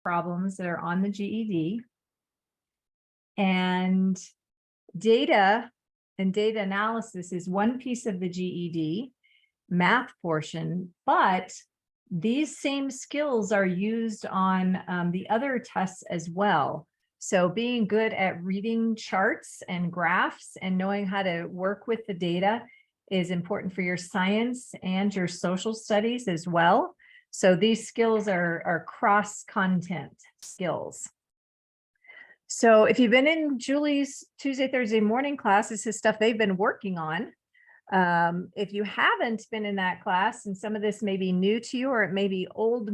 problems that are on the GED. And data and data analysis is one piece of the GED math portion, but these same skills are used on the other tests as well. So being good at reading charts and graphs and knowing how to work with the data is important for your science and your social studies as well. So these skills are cross-content skills. So if you've been in Julie's Tuesday, Thursday morning class, this is stuff they've been working on. If you haven't been in that class, and some of this may be new to you, or it may be old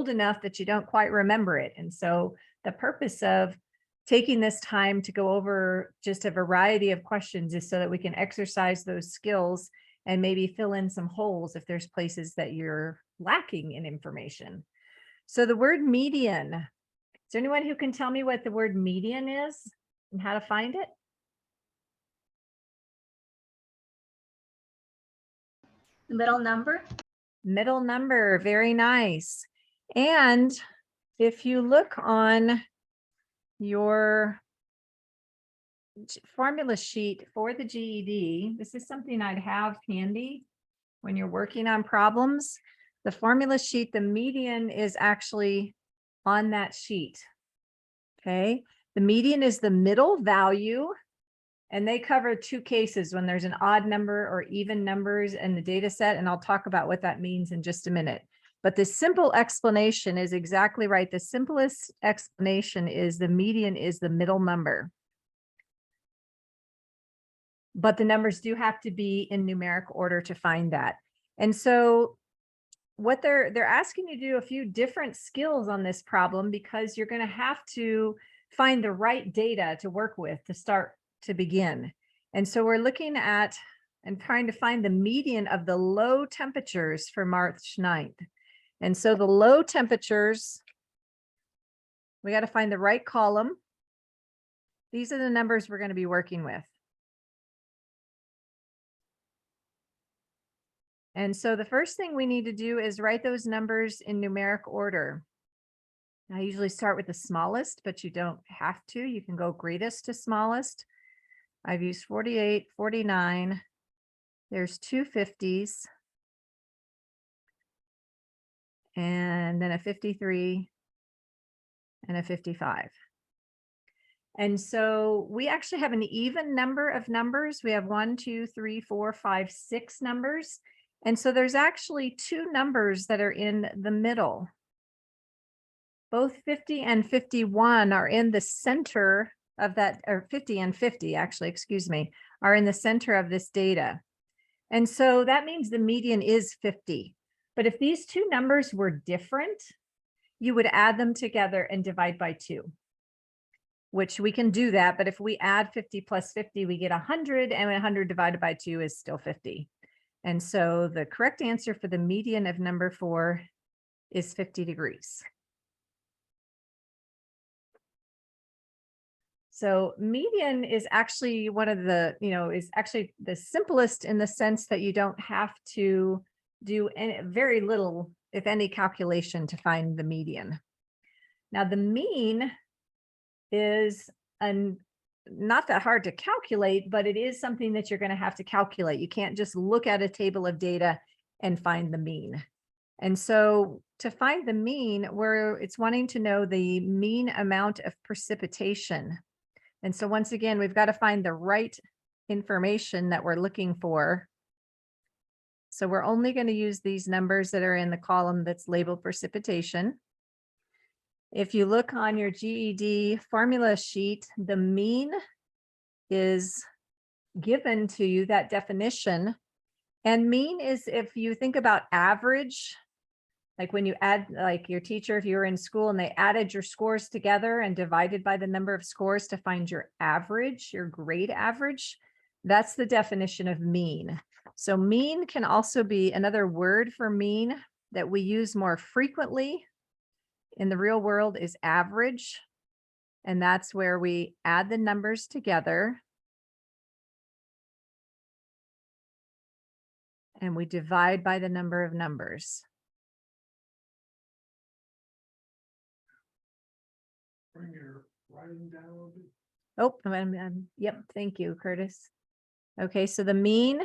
enough that you don't quite remember it. And so the purpose of taking this time to go over just a variety of questions is so that we can exercise those skills and maybe fill in some holes if there's places that you're lacking in information. So the word median, is there anyone who can tell me what the word median is and how to find it? Middle number. Middle number, very nice. And if you look on your formula sheet for the GED, this is something I'd have handy when you're working on problems. The formula sheet, the median is actually on that sheet. Okay, the median is the middle value, and they cover two cases when there's an odd number or even numbers in the data set, and I'll talk about what that means in just a minute. But the simple explanation is exactly right. The simplest explanation is the median is the middle number. But the numbers do have to be in numeric order to find that. And so what they're asking you to do a few different skills on this problem, because you're going to have to find the right data to work with to begin. And so we're looking at and trying to find the median of the low temperatures for March 9th. And so the low temperatures, we got to find the right column. These are the numbers we're going to be working with. And so the first thing we need to do is write those numbers in numeric order. I usually start with the smallest, but you don't have to. You can go greatest to smallest. I've used 48, 49. There's two 50s. And then a 53 and a 55. And so we actually have an even number of numbers. We have 1, 2, 3, 4, 5, 6 numbers. And so there's actually two numbers that are in the middle. Both 50 and 51 are in the center of that, or 50 and 50, actually, excuse me, are in the center of this data. And so that means the median is 50. But if these two numbers were different, you would add them together and divide by 2, which we can do that. But if we add 50 plus 50, we get 100, and 100 divided by 2 is still 50. And so the correct answer for the median of number 4 is 50 degrees. So median is actually one of the, is actually the simplest in the sense that you don't have to do very little, if any, calculation to find the median. Now the mean is not that hard to calculate, but it is something that you're going to have to calculate. You can't just look at a table of data and find the mean. And so to find the mean, it's wanting to know the mean amount of precipitation. And so once again, we've got to find the right information that we're looking for. So we're only going to use these numbers that are in the column that's labeled precipitation. If you look on your GED formula sheet, the mean is given to you, that definition. And mean is, if you think about average, like when you add, like your teacher, if you were in school and they added your scores together and divided by the number of scores to find your average, your grade average, that's the definition of mean. So mean can also be another word for mean that we use more frequently in the real world is average. And that's where we add the numbers together and we divide by the number of numbers. Bring your writing down a little bit. Oh, yep. Thank you, Curtis. Okay, so the mean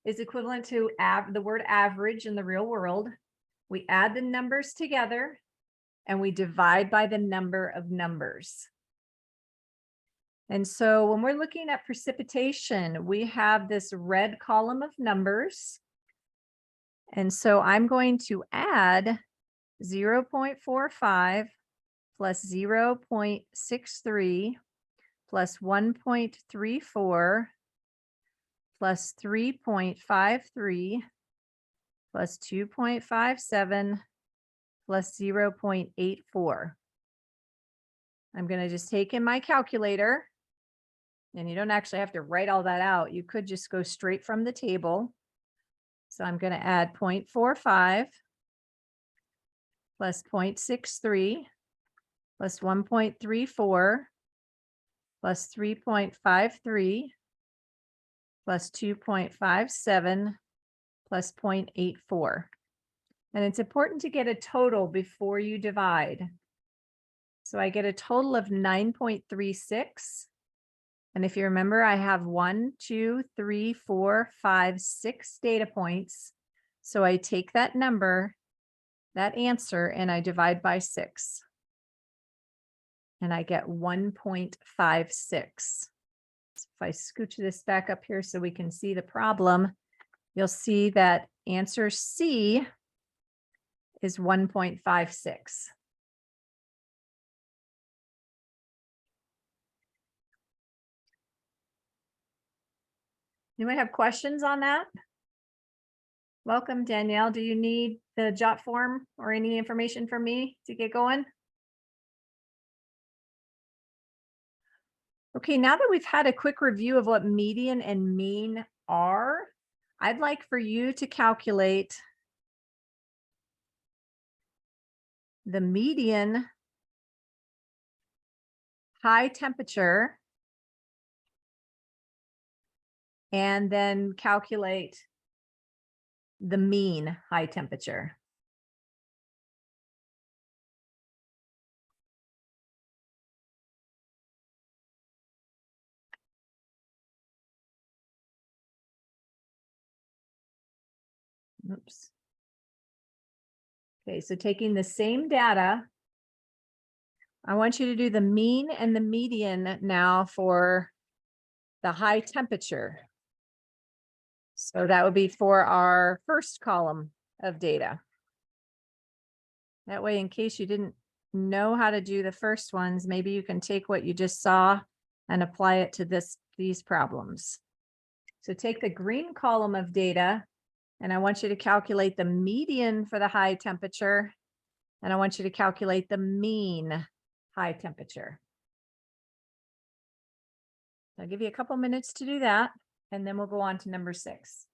is equivalent to the word average in the real world. We add the numbers together and we divide by the number of numbers. And so when we're looking at precipitation, we have this red column of numbers. And so I'm going to add 0.45 plus 0.63 plus 1.34 plus 3.53 plus 2.57 plus 0.84. I'm going to just take in my calculator, and you don't actually have to write all that out. You could just go straight from the table. So I'm going to add 0.45 plus 0.63 plus 1.34 plus 3.53 plus 2.57 plus 0.84. And it's important to get a total before you divide. So I get a total of 9.36. And if you remember, I have 1, 2, 3, 4, 5, 6 data points. So I take that number, that answer, and I divide by 6. And I get 1.56. If I scooch this back up here so we can see the problem, you'll see that answer C is 1.56. Anyone have questions on that? Welcome, Danielle. Do you need the jot form or any information from me to get going? Okay, now that we've had a quick review of what median and mean are, I'd like for you to calculate the median high temperature and then calculate the mean high temperature. Oops. Okay, so taking the same data, I want you to do the mean and the median now for the high temperature. So that would be for our first column of data. That way, in case you didn't know how to do the first ones, maybe you can take what you just saw and apply it to these problems. So take the green column of data, and I want you to calculate the median for the high temperature, and I want you to calculate the mean high temperature. I'll give you a couple minutes to do that, and then we'll go on to number 6.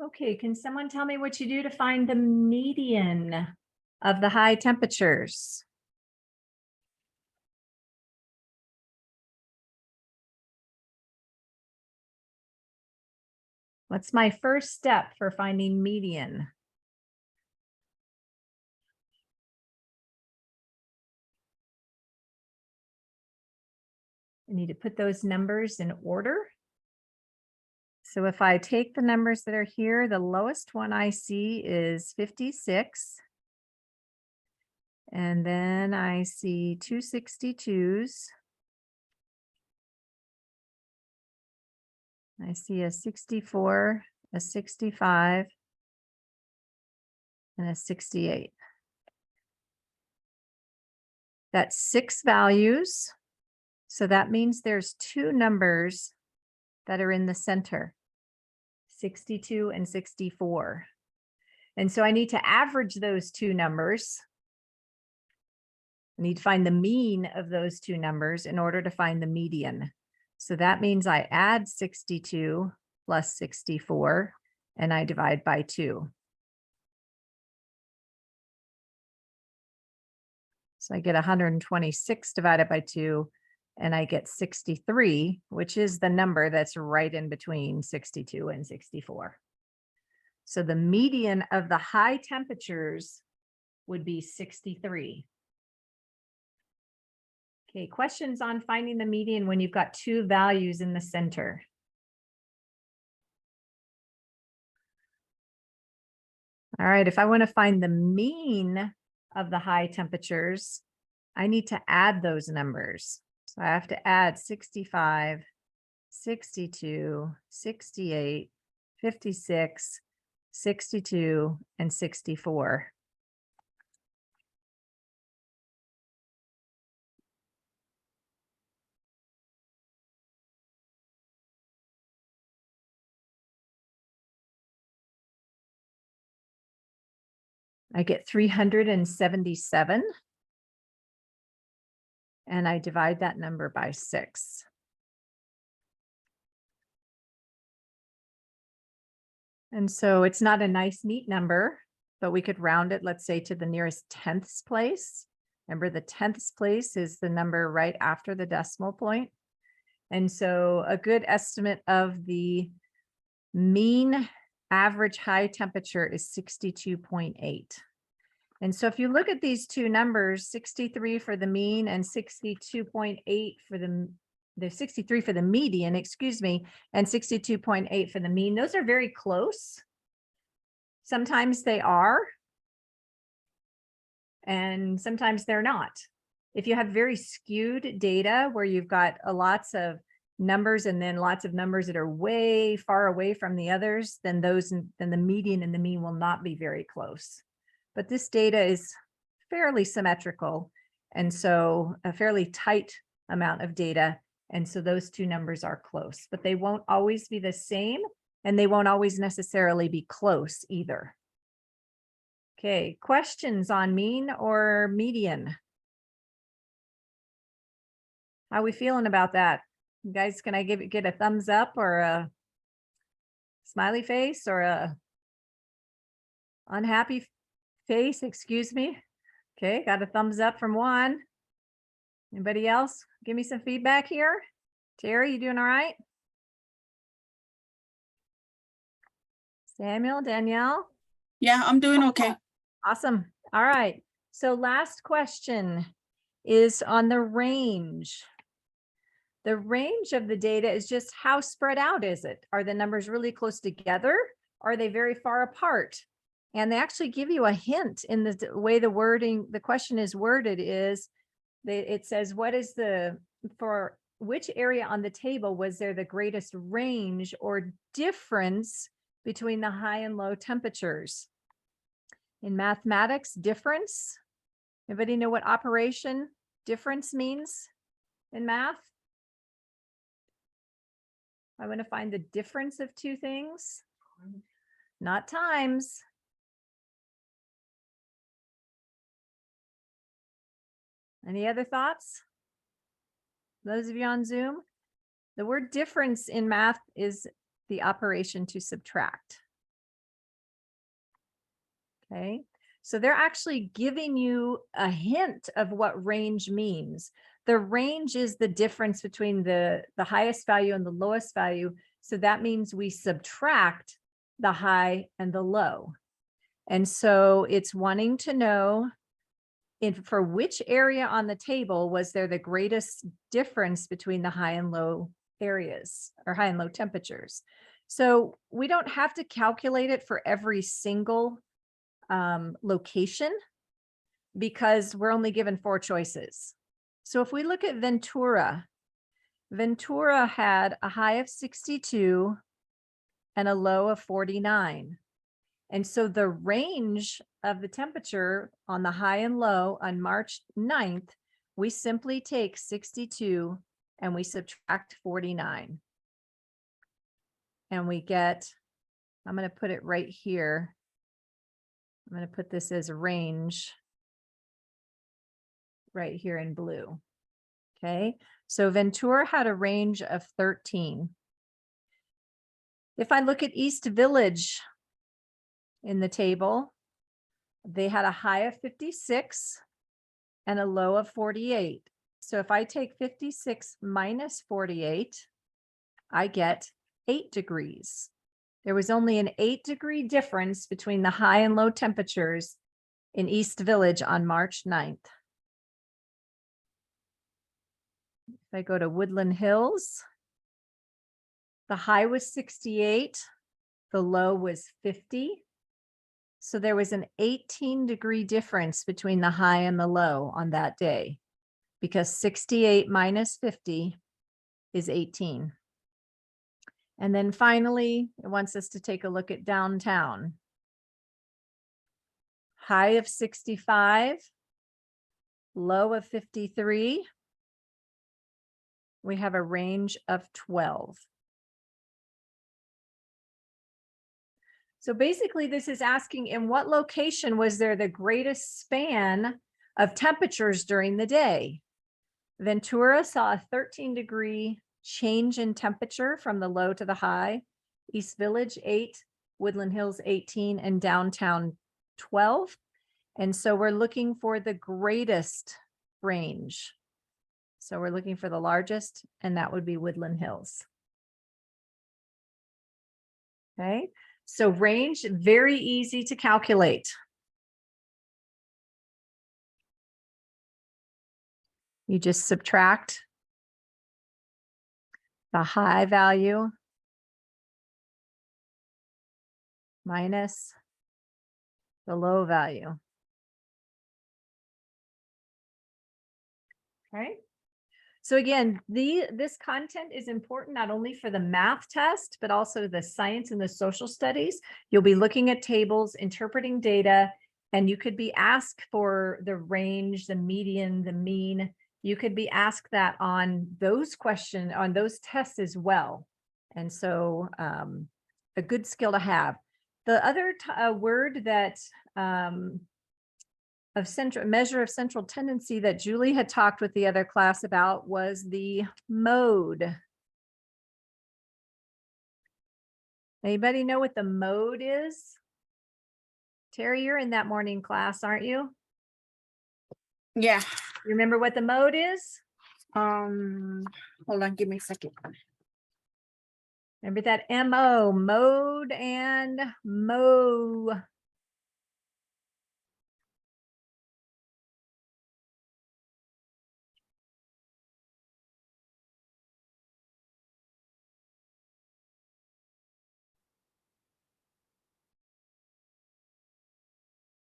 Okay, can someone tell me what you do to find the median of the high temperatures? What's my first step for finding median? I need to put those numbers in order. So if I take the numbers that are here, the lowest one I see is 56. And then I see 2 62s. I see a 64, a 65, and a 68. That's 6 values. So that means there's 2 numbers that are in the center, 62 and 64. And so I need to average those 2 numbers. I need to find the mean of those 2 numbers in order to find the median. So that means I add 62 plus 64 and I divide by 2. So I get 126 divided by 2 and I get 63, which is the number that's right in between 62 and 64. So the median of the high temperatures would be 63. Okay, questions on finding the median when you've got 2 values in the center? All right, if I want to find the mean of the high temperatures, I need to add those numbers. So I have to add 65, 62, 68, 56, 62, and 64. I get 377. And I divide that number by 6. And so it's not a nice, neat number, but we could round it, let's say, to the nearest tenths place. Remember, the tenths place is the number right after the decimal point. And so a good estimate of the mean average high temperature is 62.8. And so if you look at these 2 numbers, 63 for the mean and 62.8 for the 63 for the median, excuse me, and 62.8 for the mean, those are very close. Sometimes they are, and sometimes they're not. If you have very skewed data where you've got lots of numbers and then lots of numbers that are way far away from the others, then the median and the mean will not be very close. But this data is fairly symmetrical, and so a fairly tight amount of data. And so those 2 numbers are close, but they won't always be the same, and they won't always necessarily be close either. Okay, questions on mean or median? How are we feeling about that? You guys, can I get a thumbs up or a smiley face or a unhappy face? Excuse me. Okay, got a thumbs up from one. Anybody else? Give me some feedback here. Terry, you doing all right? Samuel, Danielle? Yeah, I'm doing okay. Awesome. All right. So last question is on the range. The range of the data is just how spread out is it? Are the numbers really close together? Are they very far apart? And they actually give you a hint in the way the question is worded is, it says, for which area on the table was there the greatest range or difference between the high and low temperatures? In mathematics, difference. Anybody know what operation difference means in math? I want to find the difference of 2 things, not times. Any other thoughts? Those of you on Zoom? The word difference in math is the operation to subtract. Okay, so they're actually giving you a hint of what range means. The range is the difference between the highest value and the lowest value. So that means we subtract the high and the low. And so it's wanting to know for which area on the table was there the greatest difference between the high and low areas or high and low temperatures. So we don't have to calculate it for every single location because we're only given 4 choices. So if we look at Ventura, Ventura had a high of 62 and a low of 49. And so the range of the temperature on the high and low on March 9th, we simply take 62 and we subtract 49. And we get, I'm going to put it right here. I'm going to put this as range right here in blue. Okay, so Ventura had a range of 13. If I look at East Village in the table, they had a high of 56 and a low of 48. So if I take 56 minus 48, I get 8 degrees. There was only an 8-degree difference between the high and low temperatures in East Village on March 9th. If I go to Woodland Hills, the high was 68, the low was 50. So there was an 18-degree difference between the high and the low on that day because 68 minus 50 is 18. And then finally, it wants us to take a look at downtown. High of 65, low of 53. We have a range of 12. So basically, this is asking in what location was there the greatest span of temperatures during the day? Ventura saw a 13-degree change in temperature from the low to the high. East Village 8, Woodland Hills 18, and downtown 12. And so we're looking for the greatest range. So we're looking for the largest, and that would be Woodland Hills. Okay, so range, very easy to calculate. You just subtract the high value minus the low value. Okay. So again, this content is important not only for the math test, but also the science and the social studies. You'll be looking at tables, interpreting data, and you could be asked for the range, the median, the mean. You could be asked that on those questions, on those tests as well. And so a good skill to have. The other word that measure of central tendency that Julie had talked with the other class about was the mode. Anybody know what the mode is? Terry, you're in that morning class, aren't you? Yeah. You remember what the mode is? Hold on, give me a second. Remember that MO, mode and mo.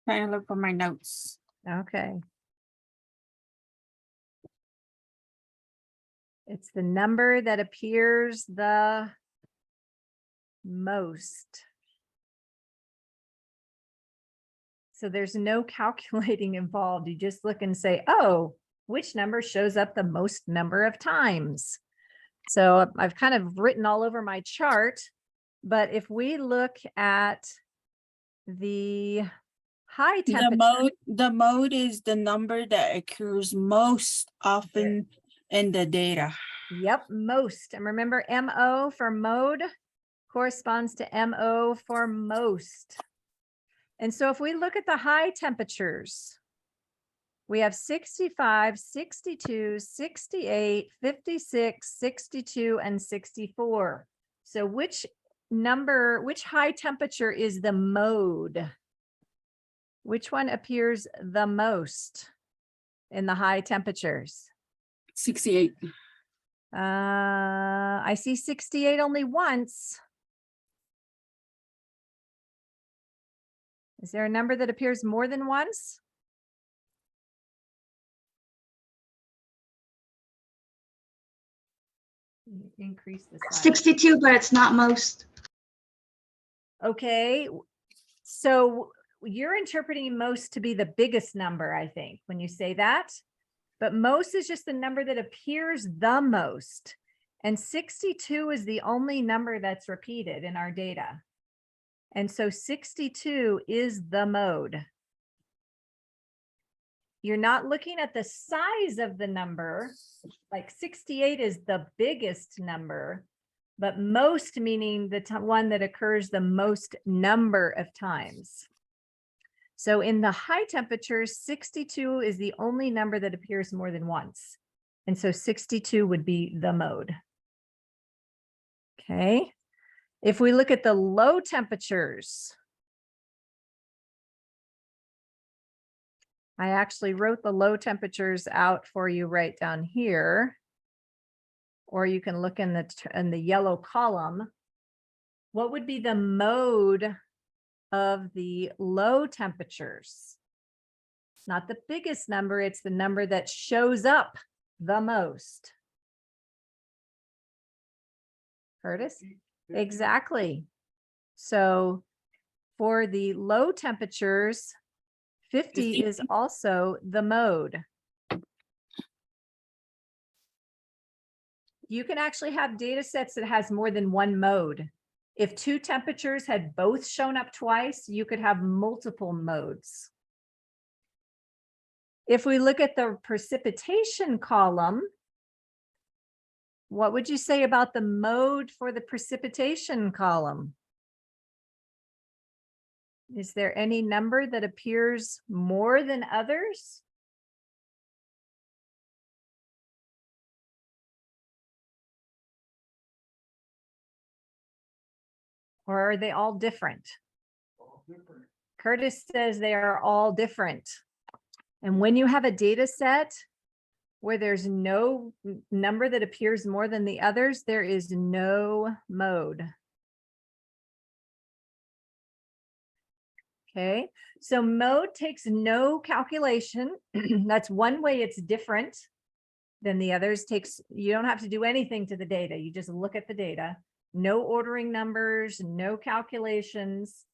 Trying to look for my notes. Okay. It's the number that appears the most. So there's no calculating involved. You just look and say, oh, which number shows up the most number of times? So I've kind of written all over my chart, but if we look at the high temperature. The mode is the number that occurs most often in the data. Yep, most. And remember, MO for mode corresponds to MO for most. And so if we look at the high temperatures, we have 65, 62, 68, 56, 62, and 64. So which high temperature is the mode? Which one appears the most in the high temperatures? 68. I see 68 only once. Is there a number that appears more than once? Increase the size. 62, but it's not most. Okay, so you're interpreting most to be the biggest number, I think, when you say that. But most is just the number that appears the most. And 62 is the only number that's repeated in our data. And so 62 is the mode. You're not looking at the size of the number, like 68 is the biggest number, but most meaning the one that occurs the most number of times. So in the high temperatures, 62 is the only number that appears more than once. And so 62 would be the mode. Okay. If we look at the low temperatures, I actually wrote the low temperatures out for you right down here. Or you can look in the yellow column. What would be the mode of the low temperatures? It's not the biggest number, it's the number that shows up the most. Curtis? Exactly. So for the low temperatures, 50 is also the mode. You can actually have data sets that has more than one mode. If two temperatures had both shown up twice, you could have multiple modes. If we look at the precipitation column, what would you say about the mode for the precipitation column? Is there any number that appears more than others? Or are they all different? All different. Curtis says they are all different. And when you have a data set where there's no number that appears more than the others, there is no mode. Okay, so mode takes no calculation. That's one way it's different than the others. You don't have to do anything to the data. You just look at the data. No ordering numbers, no calculations.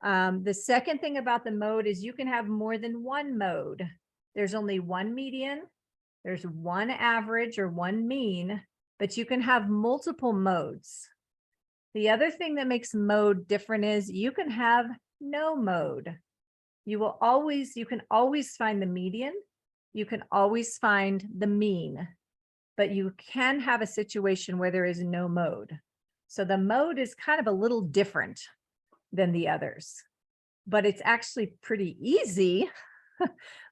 The second thing about the mode is you can have more than one mode. There's only one median, there's one average or one mean, but you can have multiple modes. The other thing that makes mode different is you can have no mode. You can always find the median. You can always find the mean, but you can have a situation where there is no mode. So the mode is kind of a little different than the others, but it's actually pretty easy.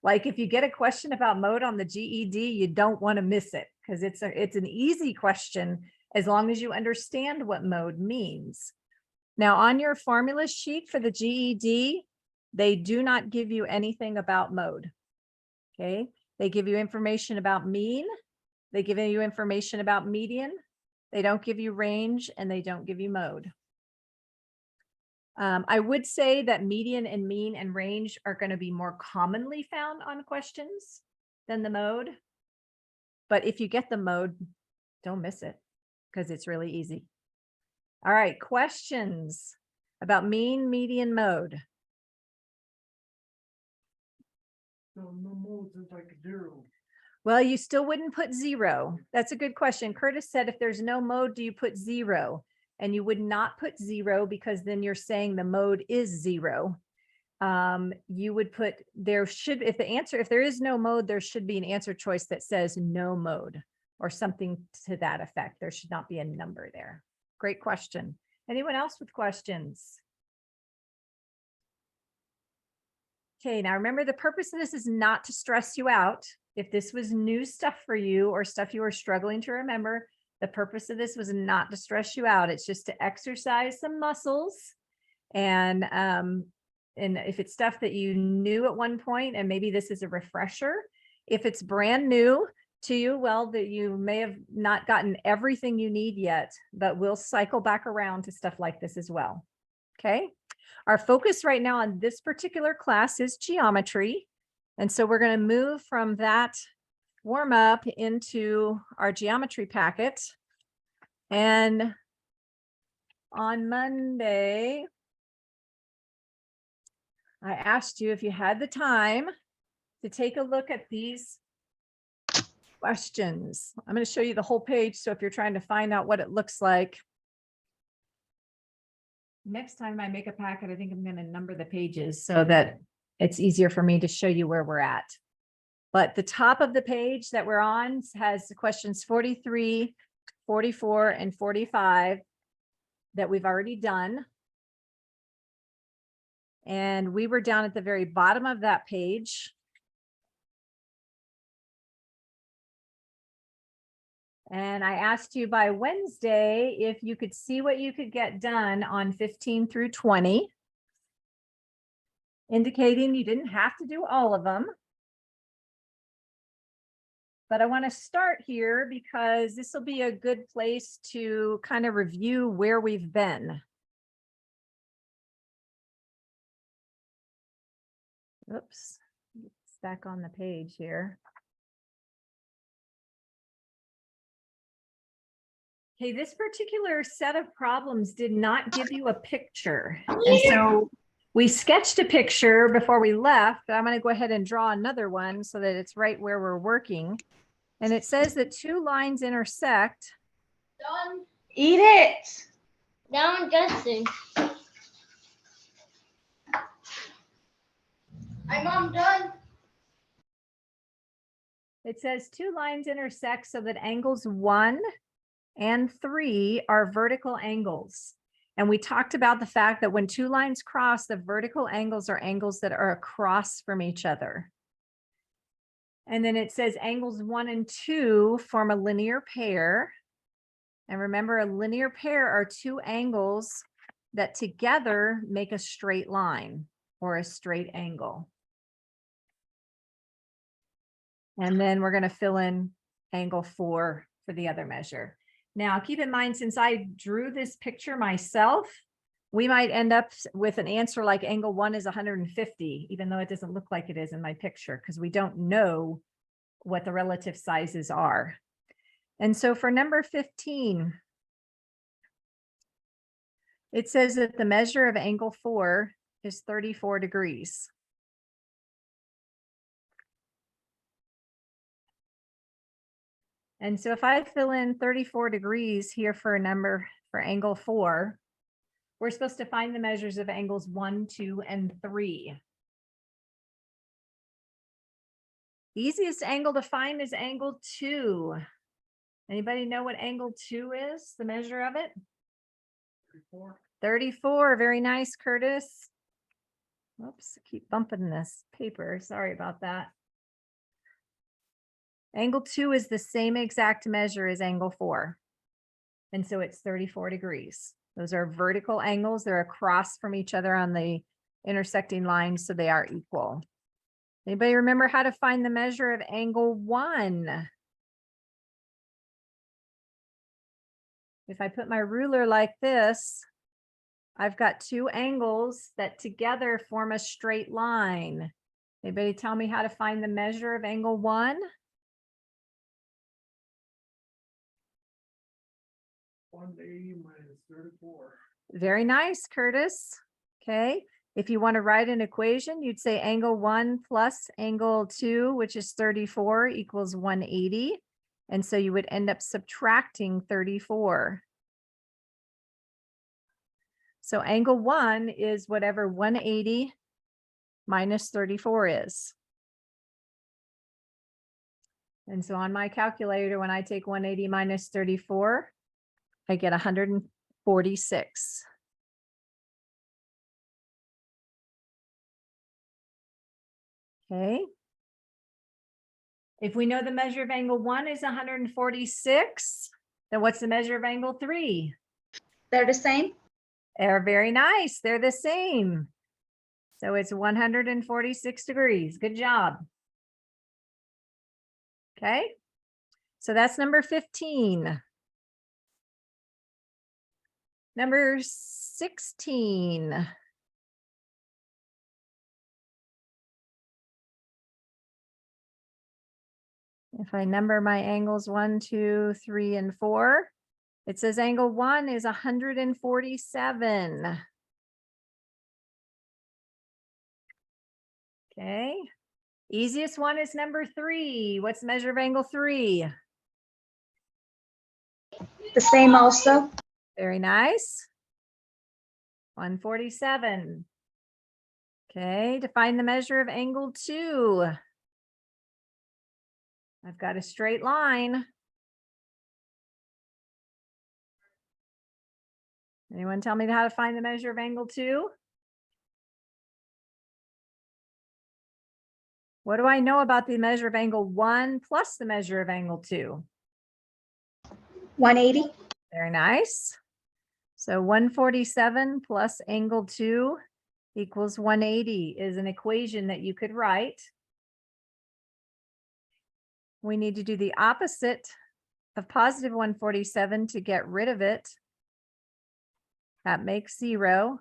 Like if you get a question about mode on the GED, you don't want to miss it because it's an easy question as long as you understand what mode means. Now on your formula sheet for the GED, they do not give you anything about mode. Okay, they give you information about mean, they give you information about median, they don't give you range, and they don't give you mode. I would say that median and mean and range are going to be more commonly found on questions than the mode. But if you get the mode, don't miss it because it's really easy. All right, questions about mean, median, mode. So no more than like 0. Well, you still wouldn't put 0. That's a good question. Curtis said, if there's no mode, do you put 0? And you would not put 0 because then you're saying the mode is 0. You would put, if there is no mode, there should be an answer choice that says no mode or something to that effect. There should not be a number there. Great question. Anyone else with questions? Okay, now remember the purpose of this is not to stress you out. If this was new stuff for you or stuff you were struggling to remember, the purpose of this was not to stress you out. It's just to exercise some muscles. And if it's stuff that you knew at one point, and maybe this is a refresher, if it's brand new to you, well, that you may have not gotten everything you need yet, but we'll cycle back around to stuff like this as well. Okay. Our focus right now on this particular class is geometry. And so we're going to move from that warm up into our geometry packet. And on Monday, I asked you if you had the time to take a look at these questions. I'm going to show you the whole page. So if you're trying to find out what it looks like, next time I make a packet, I think I'm going to number the pages so that it's easier for me to show you where we're at. But the top of the page that we're on has the questions 43, 44, and 45 that we've already done. And we were down at the very bottom of that page. And I asked you by Wednesday if you could see what you could get done on 15 through 20, indicating you didn't have to do all of them. But I want to start here because this will be a good place to kind of review where we've been. Oops, it's back on the page here. Okay, this particular set of problems did not give you a picture. And so we sketched a picture before we left, but I'm going to go ahead and draw another one so that it's right where we're working. And it says that two lines intersect. Done. Eat it. Down, Justin. I'm done. It says two lines intersect so that angles 1 and 3 are vertical angles. And we talked about the fact that when two lines cross, the vertical angles are angles that are across from each other. And then it says angles 1 and 2 form a linear pair. And remember, a linear pair are two angles that together make a straight line or a straight angle. And then we're going to fill in angle 4 for the other measure. Now, keep in mind, since I drew this picture myself, we might end up with an answer like angle 1 is 150, even though it doesn't look like it is in my picture, because we don't know what the relative sizes are. And so for number 15, it says that the measure of angle 4 is 34 degrees. And so if I fill in 34 degrees here for a number for angle 4, we're supposed to find the measures of angles 1, 2, and 3. Easiest angle to find is angle 2. Anybody know what angle 2 is, the measure of it? 34. 34, very nice, Curtis. Oops, I keep bumping this paper, sorry about that. Angle 2 is the same exact measure as angle 4. And so it's 34 degrees. Those are vertical angles. They're across from each other on the intersecting lines, so they are equal. Anybody remember how to find the measure of angle 1? If I put my ruler like this, I've got two angles that together form a straight line. Anybody tell me how to find the measure of angle 1? 180 minus 34. Very nice, Curtis. Okay. If you want to write an equation, you'd say angle 1 plus angle 2, which is 34, equals 180. And so you would end up subtracting 34. So angle 1 is whatever 180 minus 34 is. And so on my calculator, when I take 180 minus 34, I get 146. Okay. If we know the measure of angle 1 is 146, then what's the measure of angle 3? They're the same? They're very nice. They're the same. So it's 146 degrees. Good job. Okay. So that's number 15. Number 16. If I number my angles 1, 2, 3, and 4, it says angle 1 is 147. Okay. Easiest one is number 3. What's the measure of angle 3? The same also? Very nice. 147. Okay, to find the measure of angle 2. I've got a straight line. Anyone tell me how to find the measure of angle 2? What do I know about the measure of angle 1 plus the measure of angle 2? 180? Very nice. So 147 plus angle 2 equals 180 is an equation that you could write. We need to do the opposite of positive 147 to get rid of it. That makes 0.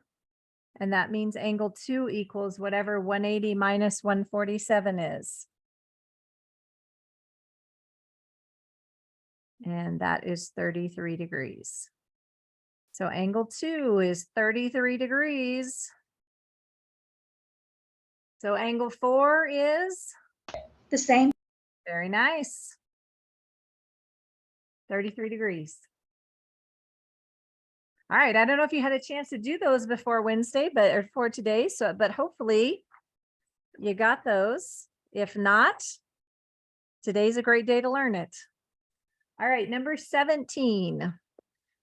And that means angle 2 equals whatever 180 minus 147 is. And that is 33 degrees. So angle 2 is 33 degrees. So angle 4 is The same? very nice. 33 degrees. All right, I don't know if you had a chance to do those before Wednesday, or for today, but hopefully you got those. If not, today's a great day to learn it. All right, number 17.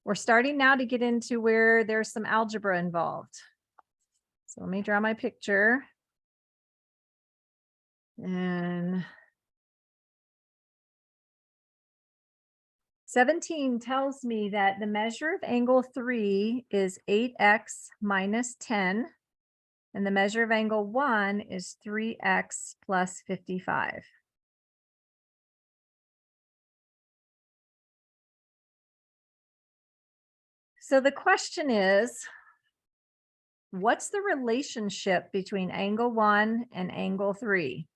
We're starting now to get into where there's some algebra involved. So let me draw my picture. And 17 tells me that the measure of angle 3 is 8x minus 10, and the measure of angle 1 is 3x plus 55. So the question is, what's the relationship between angle 1 and angle 3?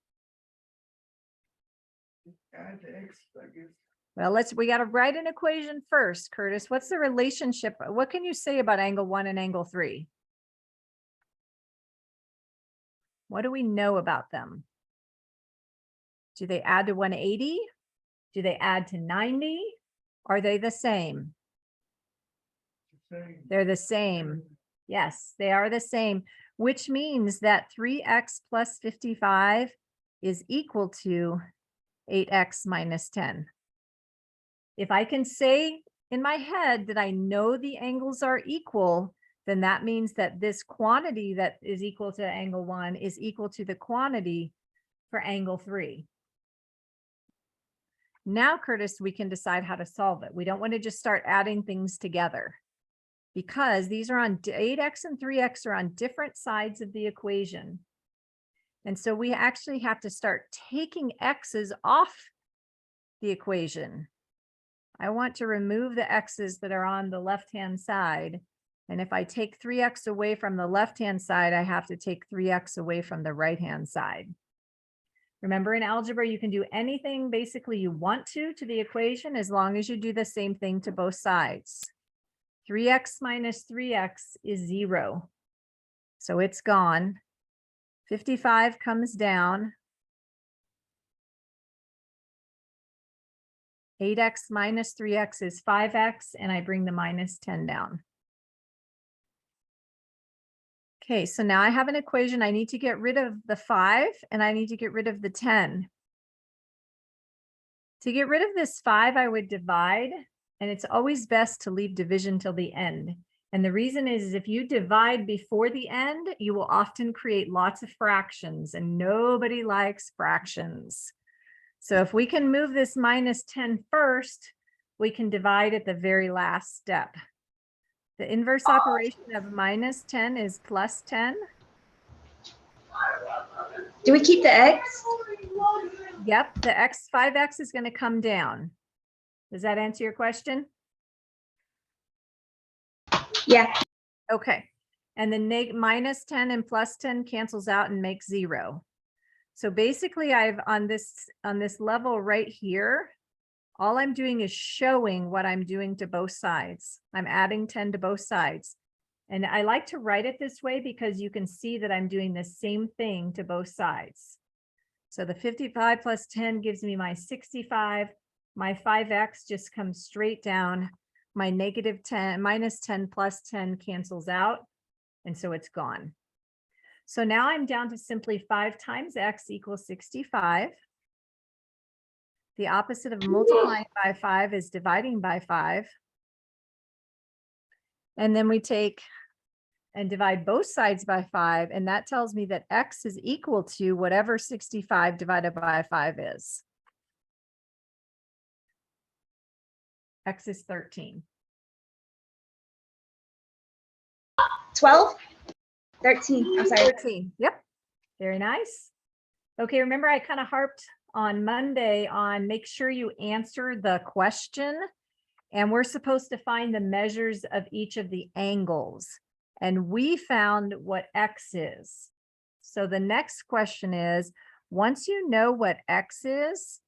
Add X, I guess. Well, we got to write an equation first, Curtis. What's the relationship? What can you say about angle 1 and angle 3? What do we know about them? Do they add to 180? Do they add to 90? Are they the same? Same. They're the same. Yes, they are the same, which means that 3x plus 55 is equal to 8x minus 10. If I can say in my head that I know the angles are equal, then that means that this quantity that is equal to angle 1 is equal to the quantity for angle 3. Now, Curtis, we can decide how to solve it. We don't want to just start adding things together because these are on 8x and 3x are on different sides of the equation. And so we actually have to start taking x's off the equation. I want to remove the x's that are on the left-hand side. And if I take 3x away from the left-hand side, I have to take 3x away from the right-hand side. Remember, in algebra, you can do anything basically you want to the equation as long as you do the same thing to both sides. 3x minus 3x is 0. So it's gone. 55 comes down. 8x minus 3x is 5x, and I bring the minus 10 down. Okay, so now I have an equation. I need to get rid of the 5, and I need to get rid of the 10. To get rid of this 5, I would divide, and it's always best to leave division till the end. And the reason is if you divide before the end, you will often create lots of fractions, and nobody likes fractions. So if we can move this minus 10 first, we can divide at the very last step. The inverse operation of minus 10 is plus 10. Do we keep the X? Yep, the 5x is going to come down. Does that answer your question? Yeah. Okay. And the minus 10 and plus 10 cancels out and makes 0. So basically I've on this level right here, all I'm doing is showing what I'm doing to both sides. I'm adding 10 to both sides. And I like to write it this way because you can see that I'm doing the same thing to both sides. So the 55 plus 10 gives me my 65. My 5x just comes straight down. My negative 10, minus 10 plus 10 cancels out. And so it's gone. So now I'm down to simply 5 times x equals 65. The opposite of multiplying by 5 is dividing by 5. And then we take and divide both sides by 5. And that tells me that x is equal to whatever 65 divided by 5 is. X is 13. 12? 13. I'm sorry. 13. Yep. Very nice. Okay, remember I kind of harped on Monday on make sure you answer the question, and we're supposed to find the measures of each of the angles. And we found what X is. So the next question is, once you know what X is,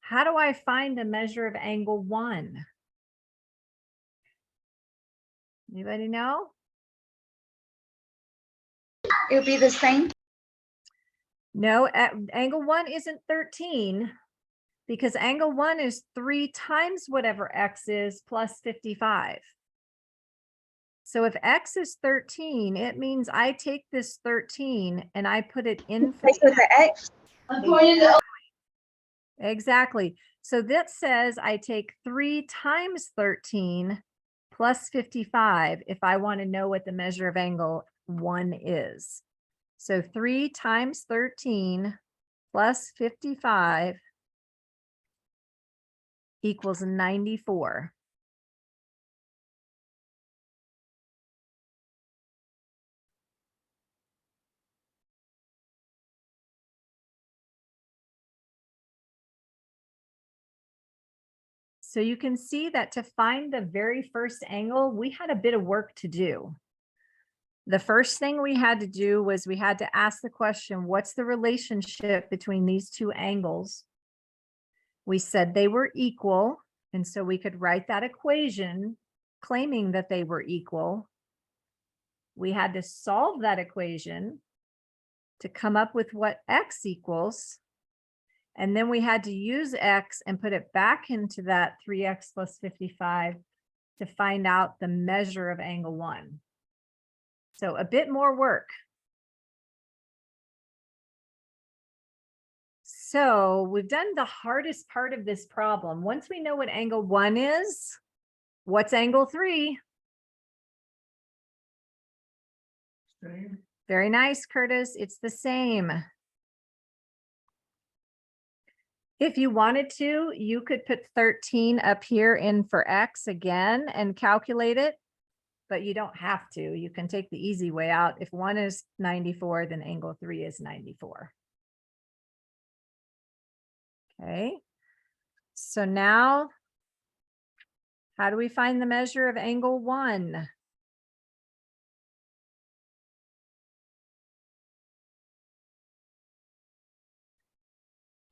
how do I find the measure of angle 1? Anybody know? It would be the same. No, angle 1 isn't 13 because angle 1 is 3 times whatever X is plus 55. So if X is 13, it means I take this 13 and I put it in for Place with the X. exactly. So that says I take 3 times 13 plus 55 if I want to know what the measure of angle 1 is. So 3 times 13 plus 55 equals 94. So you can see that to find the very first angle, we had a bit of work to do. The first thing we had to do was we had to ask the question, what's the relationship between these two angles? We said they were equal, and so we could write that equation claiming that they were equal. We had to solve that equation to come up with what X equals. And then we had to use X and put it back into that 3x plus 55 to find out the measure of angle 1. So a bit more work. So we've done the hardest part of this problem. Once we know what angle 1 is, what's angle 3? Same. Very nice, Curtis. It's the same. If you wanted to, you could put 13 up here in for X again and calculate it, but you don't have to. You can take the easy way out. If 1 is 94, then angle 3 is 94. Okay. So now, how do we find the measure of angle 1?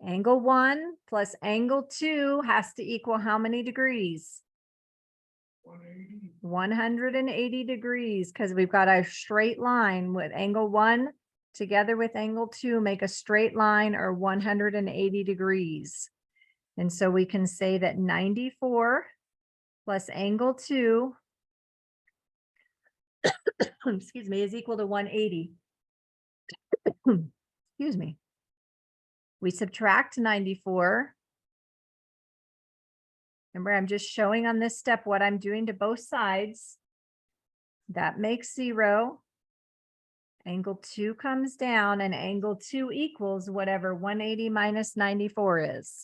Angle 1 plus angle 2 has to equal how many degrees? 180. 180 degrees, because we've got a straight line with angle 1 together with angle 2 make a straight line or 180 degrees. And so we can say that 94 plus angle 2 excuse me, is equal to 180. Excuse me. We subtract 94. Remember, I'm just showing on this step what I'm doing to both sides. That makes 0. Angle 2 comes down and angle 2 equals whatever 180 minus 94 is.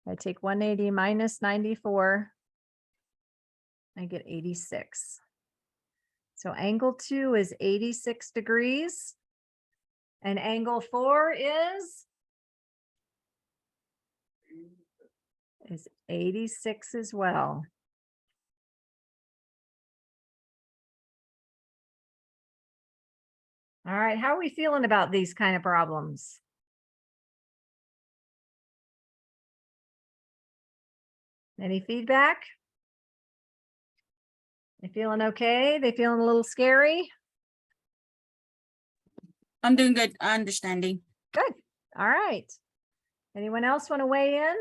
I take 180 minus 94. I get 86. So angle 2 is 86 degrees. And angle 4 is 86 as well. All right, how are we feeling about these kind of problems? Any feedback? They feeling okay? They feeling a little scary? I'm doing good. Understanding. Good. All right. Anyone else want to weigh in?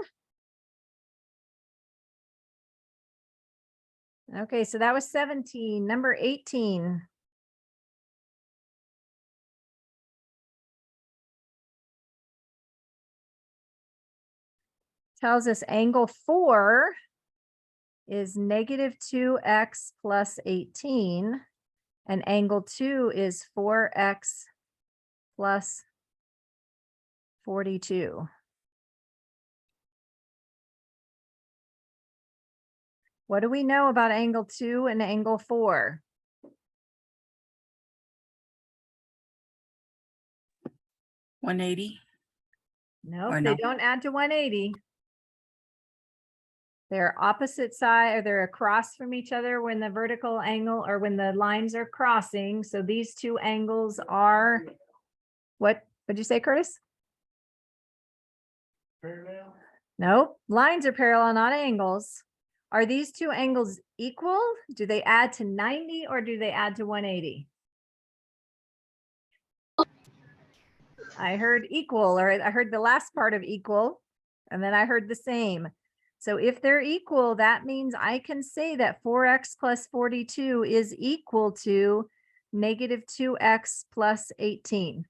Okay, so that was 17. Number 18. Tells us angle 4 is negative 2x plus 18, and angle 2 is 4x plus 42. What do we know about angle 2 and angle 4? $180. Nope, Or they no? don't add to 180. They're opposite side, or they're across from each other when the vertical angle or when the lines are crossing. So these two angles are, what would you say, Curtis? Parallel. Nope, lines are parallel, not angles. Are these two angles equal? Do they add to 90 or do they add to 180? I heard equal, or I heard the last part of equal, and then I heard the same. So if they're equal, that means I can say that 4x plus 42 is equal to negative 2x plus 18.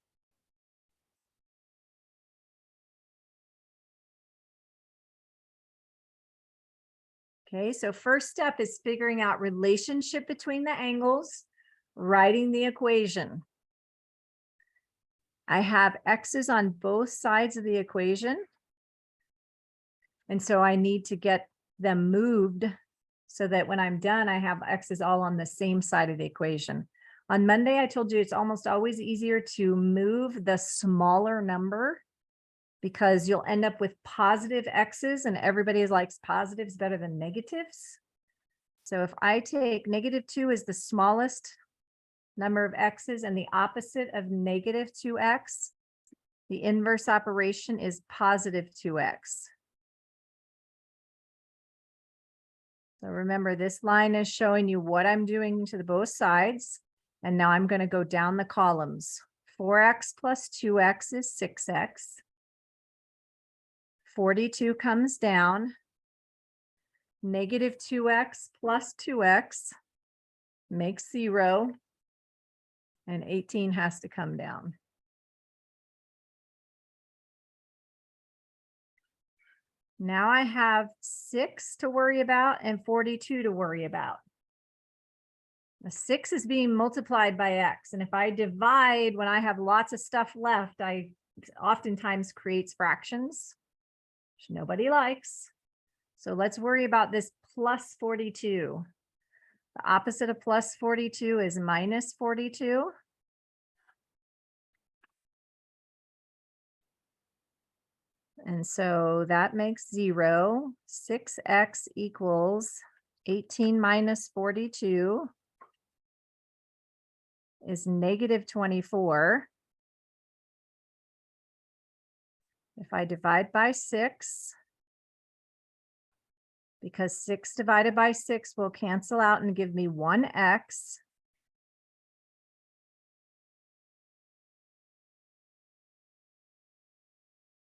Okay, so first step is figuring out relationship between the angles, writing the equation. I have x's on both sides of the equation. And so I need to get them moved so that when I'm done, I have x's all on the same side of the equation. On Monday, I told you it's almost always easier to move the smaller number because you'll end up with positive x's, and everybody likes positives better than negatives. So if I take negative 2 as the smallest number of x's and the opposite of negative 2x, the inverse operation is positive 2x. So remember, this line is showing you what I'm doing to the both sides. And now I'm going to go down the columns. 4x plus 2x is 6x. 42 comes down. Negative 2x plus 2x makes 0. And 18 has to come down. Now I have 6 to worry about and 42 to worry about. The 6 is being multiplied by x. And if I divide when I have lots of stuff left, I oftentimes creates fractions, which nobody likes. So let's worry about this plus 42. The opposite of plus 42 is minus 42. And so that makes 0. 6x equals 18 minus 42 is negative 24. If I divide by 6, because 6 divided by 6 will cancel out and give me 1x.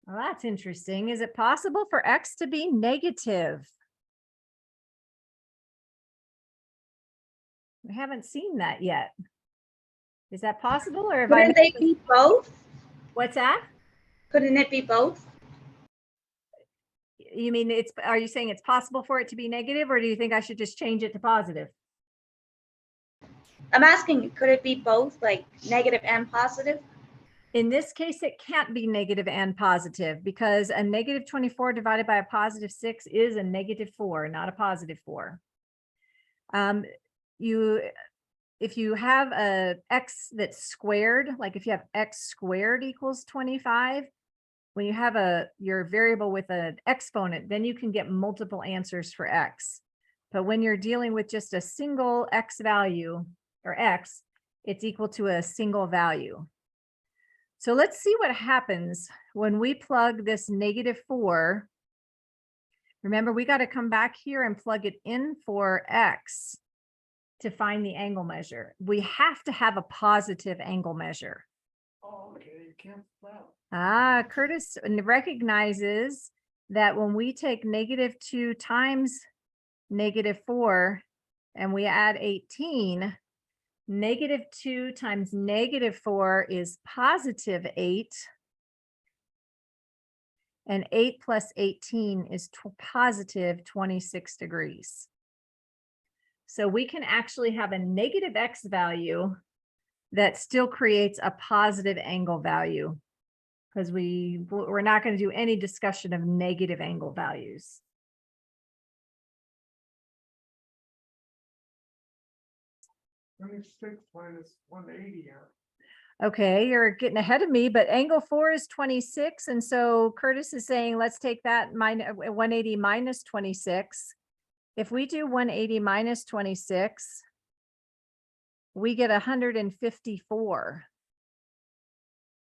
Well, that's interesting. Is it possible for x to be negative? We haven't seen that yet. Is that possible, or have I Couldn't they be both? What's that? Couldn't it be both? You mean are you saying it's possible for it to be negative, or do you think I should just change it to positive? I'm asking, could it be both, like negative and positive? In this case, it can't be negative and positive because a negative 24 divided by a positive 6 is a negative 4, not a positive 4. If you have a x that's squared, like if you have x squared equals 25, when you have your variable with an exponent, then you can get multiple answers for x. But when you're dealing with just a single x value or x, it's equal to a single value. So let's see what happens when we plug this negative 4. Remember, we got to come back here and plug it in for x to find the angle measure. We have to have a positive angle measure. Oh, okay, you can't that. Curtis recognizes that when we take -2 times -4 and we add 18, -2 times -4 is +8. And 8 plus 18 is positive 26 degrees. So we can actually have a negative x value that still creates a positive angle value, because we're not going to do any discussion of negative angle values. -26 minus 180. Okay, you're getting ahead of me, but angle 4 is 26. And so Curtis is saying, let's take that 180 minus 26. If we do 180 minus 26, we get 154.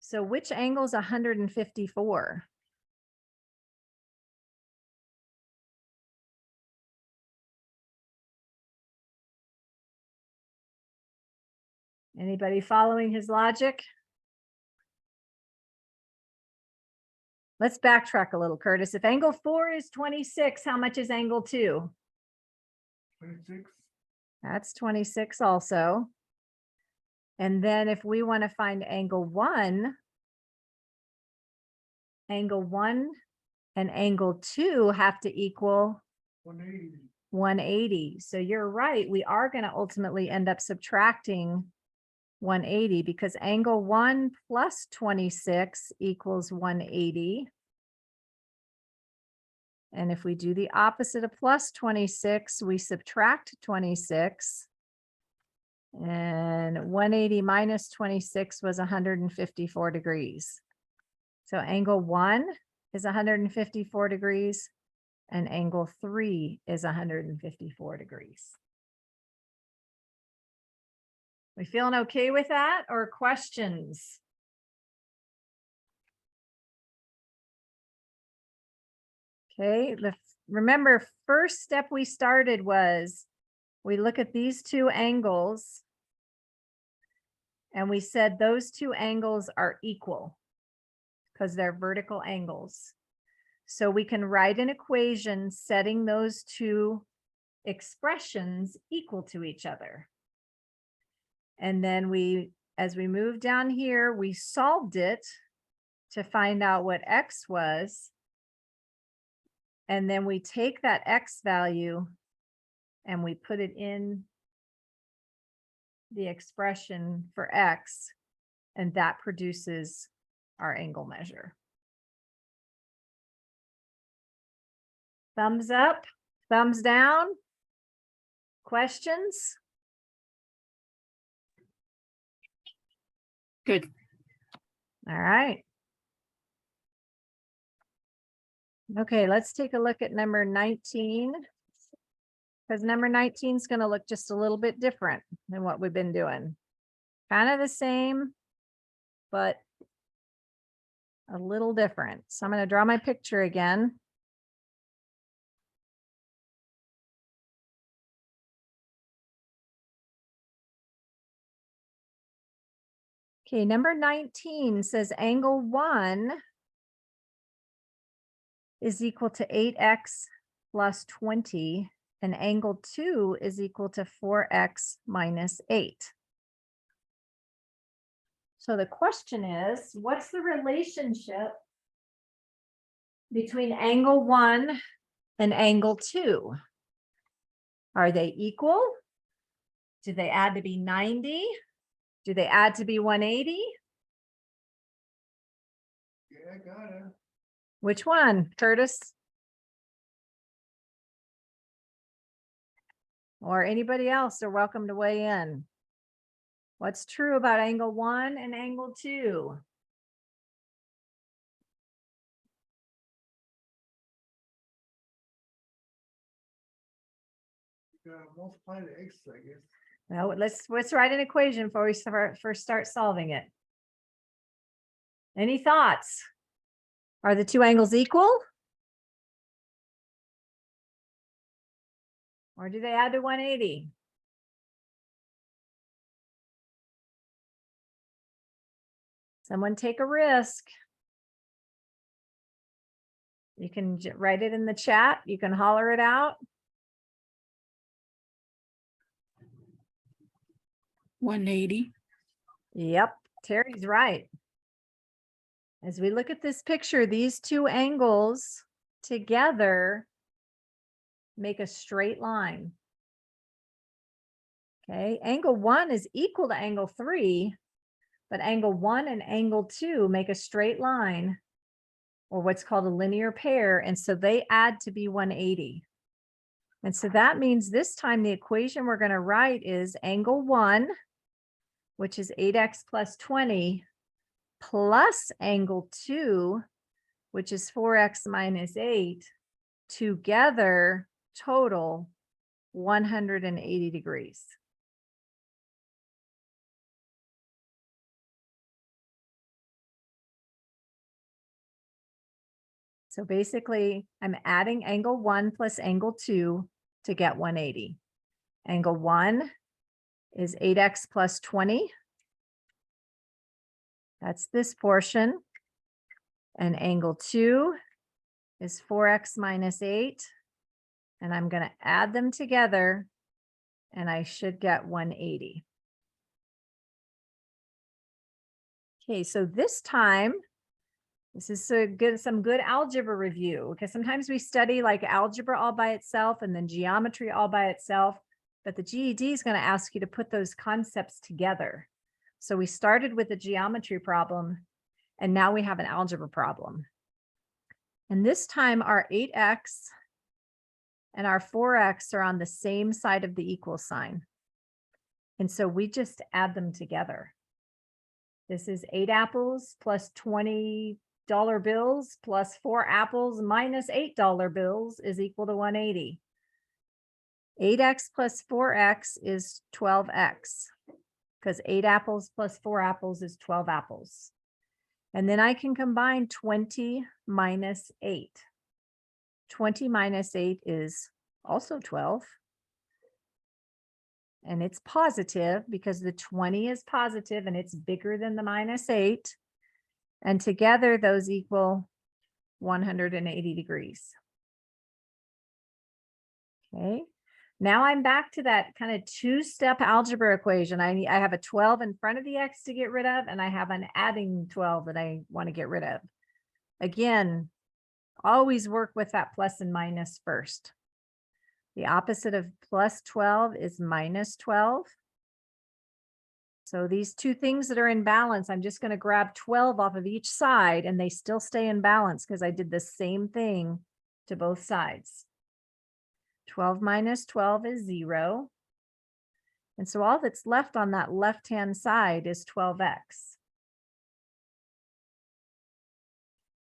So which angle is 154? Anybody following his logic? Let's backtrack a little, Curtis. If angle 4 is 26, how much is angle 2? 26. That's 26 also. And then if we want to find angle 1 and angle 2 have to equal 180. 180. So you're right. We are going to ultimately end up subtracting 180 because angle 1 plus 26 equals 180. And if we do the opposite of plus 26, we subtract 26. And 180 minus 26 was 154 degrees. So angle 1 is 154 degrees and angle 3 is 154 degrees. We feeling okay with that or questions? Okay, remember, first step we started was we look at these two angles and we said those two angles are equal because they're vertical angles. So we can write an equation setting those two expressions equal to each other. And then as we move down here, we solved it to find out what x was. And then we take that x value and we put it in the expression for x, and that produces our angle measure. Thumbs up, thumbs down, questions? Good. All right. Okay, let's take a look at number 19. Because number 19 is going to look just a little bit different than what we've been doing. Kind of the same, but a little different. So I'm going to draw my picture again. Okay, number 19 says angle 1 is equal to 8x plus 20, and angle 2 is equal to 4x minus 8. So the question is, what's the relationship between angle 1 and angle 2? Are they equal Do they add to be 90? Do they add to be 180? Yeah, I got it. Which one, Curtis? Or anybody else, they're welcome to weigh in. What's true about angle 1 and angle 2? You gotta multiply the x, I guess. Well, let's write an equation before we first start solving it. Any thoughts? Are the two angles equal? Or do they add to 180? Someone take a risk. You can write it in the chat. You can holler it out. 180. Yep, Terry's right. As we look at this picture, these two angles together make a straight line. Okay, angle 1 is equal to angle 3, but angle 1 and angle 2 make a straight line, or what's called a linear pair, and so they add to be 180. And so that means this time the equation we're going to write is angle 1, which is 8x plus 20, plus angle 2, which is 4x minus 8, together total 180 degrees. So basically, I'm adding angle 1 plus angle 2 to get 180. Angle 1 is 8x plus 20. That's this portion. And angle 2 is 4x minus 8. And I'm going to add them together, and I should get 180. Okay, so this time, this is some good algebra review, because sometimes we study like algebra all by itself and then geometry all by itself, but the GED is going to ask you to put those concepts together. So we started with a geometry problem, and now we have an algebra problem. And this time our 8x and our 4x are on the same side of the equal sign. And so we just add them together. This is 8 apples plus $20 bills plus 4 apples minus $8 bills is equal to 180. 8x plus 4x is 12x, because 8 apples plus 4 apples is 12 apples. And then I can combine 20 minus 8. 20 minus 8 is also 12. And it's positive because the 20 is positive and it's bigger than the minus 8. And together those equal 180 degrees. Okay, now I'm back to that kind of two-step algebra equation. I have a 12 in front of the x to get rid of, and I have an adding 12 that I want to get rid of. Again, always work with that plus and minus first. The opposite of plus 12 is minus 12. So these two things that are in balance, I'm just going to grab 12 off of each side, and they still stay in balance because I did the same thing to both sides. 12 minus 12 is 0. And so all that's left on that left-hand side is 12x.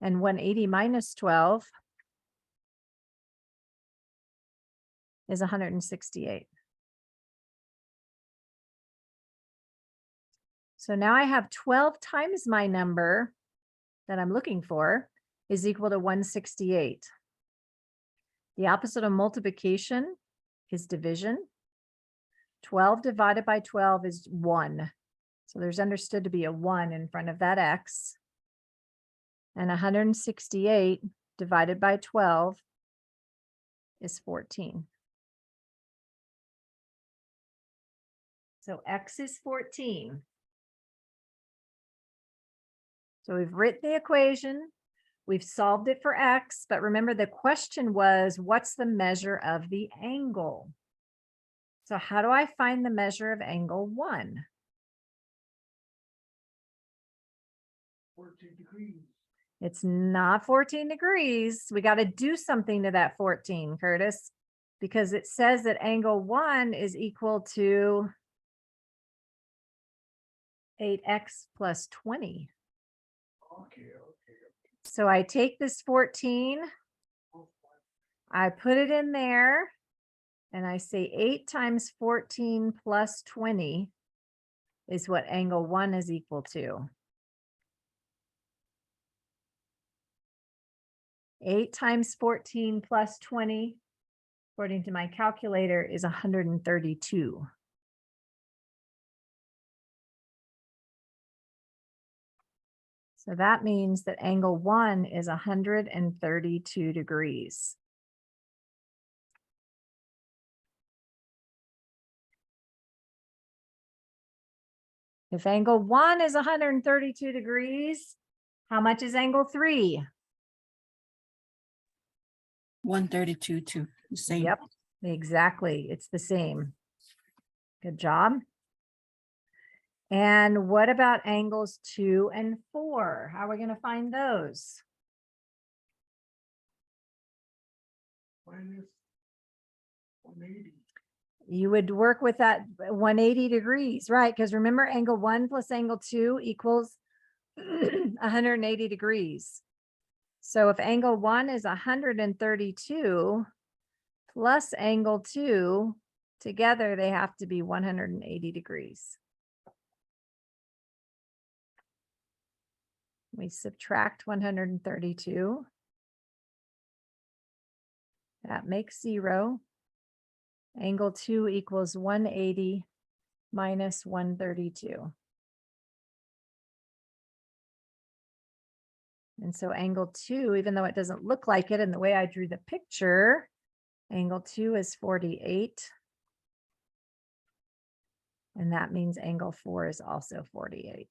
And 180 minus 12 is 168. So now I have 12 times my number that I'm looking for is equal to 168. The opposite of multiplication is division. 12 divided by 12 is 1. So there's understood to be a 1 in front of that x. And 168 divided by 12 is 14. So x is 14. So we've written the equation, we've solved it for x, but remember the question was, what's the measure of the angle? So how do I find the measure of angle 1? 14 degrees. It's not 14 degrees. We got to do something to that 14, Curtis, because it says that angle 1 is equal to 8x plus 20. Okay, okay. So I take this 14, I put it in there, and I say 8 times 14 plus 20 is what angle 1 is equal to. 8 times 14 plus 20, according to my calculator, is 132. So that means that angle 1 is 132 degrees. If angle 1 is 132 degrees, how much is angle 3? 132 too. The same. Yep, exactly. It's the same. Good job. And what about angles 2 and 4? How are we going to find those? Minus 180. You would work with that 180 degrees, right? Because remember, angle 1 plus angle 2 equals 180 degrees. So if angle 1 is 132 plus angle 2, together they have to be 180 degrees. We subtract 132. That makes 0. Angle 2 equals 180 minus 132. And so angle 2, even though it doesn't look like it in the way I drew the picture, angle 2 is 48. And that means angle 4 is also 48.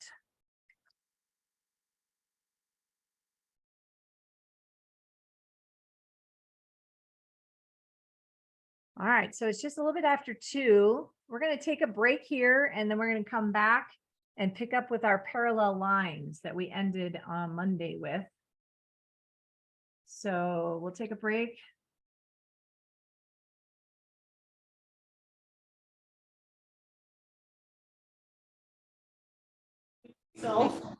All right, so it's just a little bit after 2. We're going to take a break here, and then we're going to come back and pick up with our parallel lines that we ended on Monday with. So we'll take a break. So,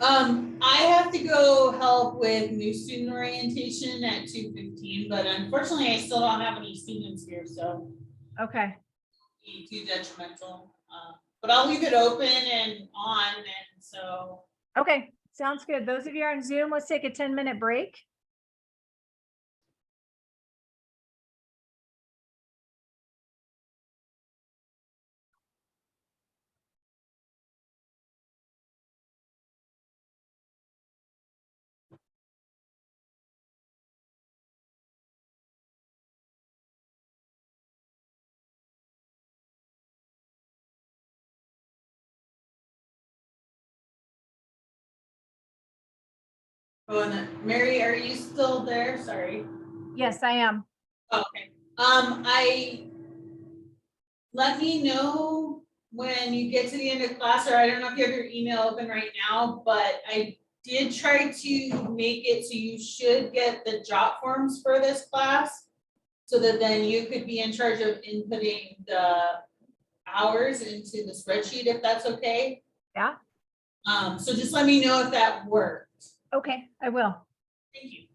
I have to go help with new student orientation at 2:15, but unfortunately I still don't have any students here, so Okay. it's too detrimental. But I'll leave it open and on, and so. Okay, sounds good. Those of you on Zoom, let's take a 10-minute break. Oh, and Mary, are you still there? Sorry. Yes, I am. Okay. Let me know when you get to the end of class, or I don't know if you have your email open right now, but I did try to make it so you should get the jot forms for this class, so that then you could be in charge of inputting the hours into the spreadsheet, if that's okay. Yeah. So just let me know if that worked. Okay, I will. Thank you.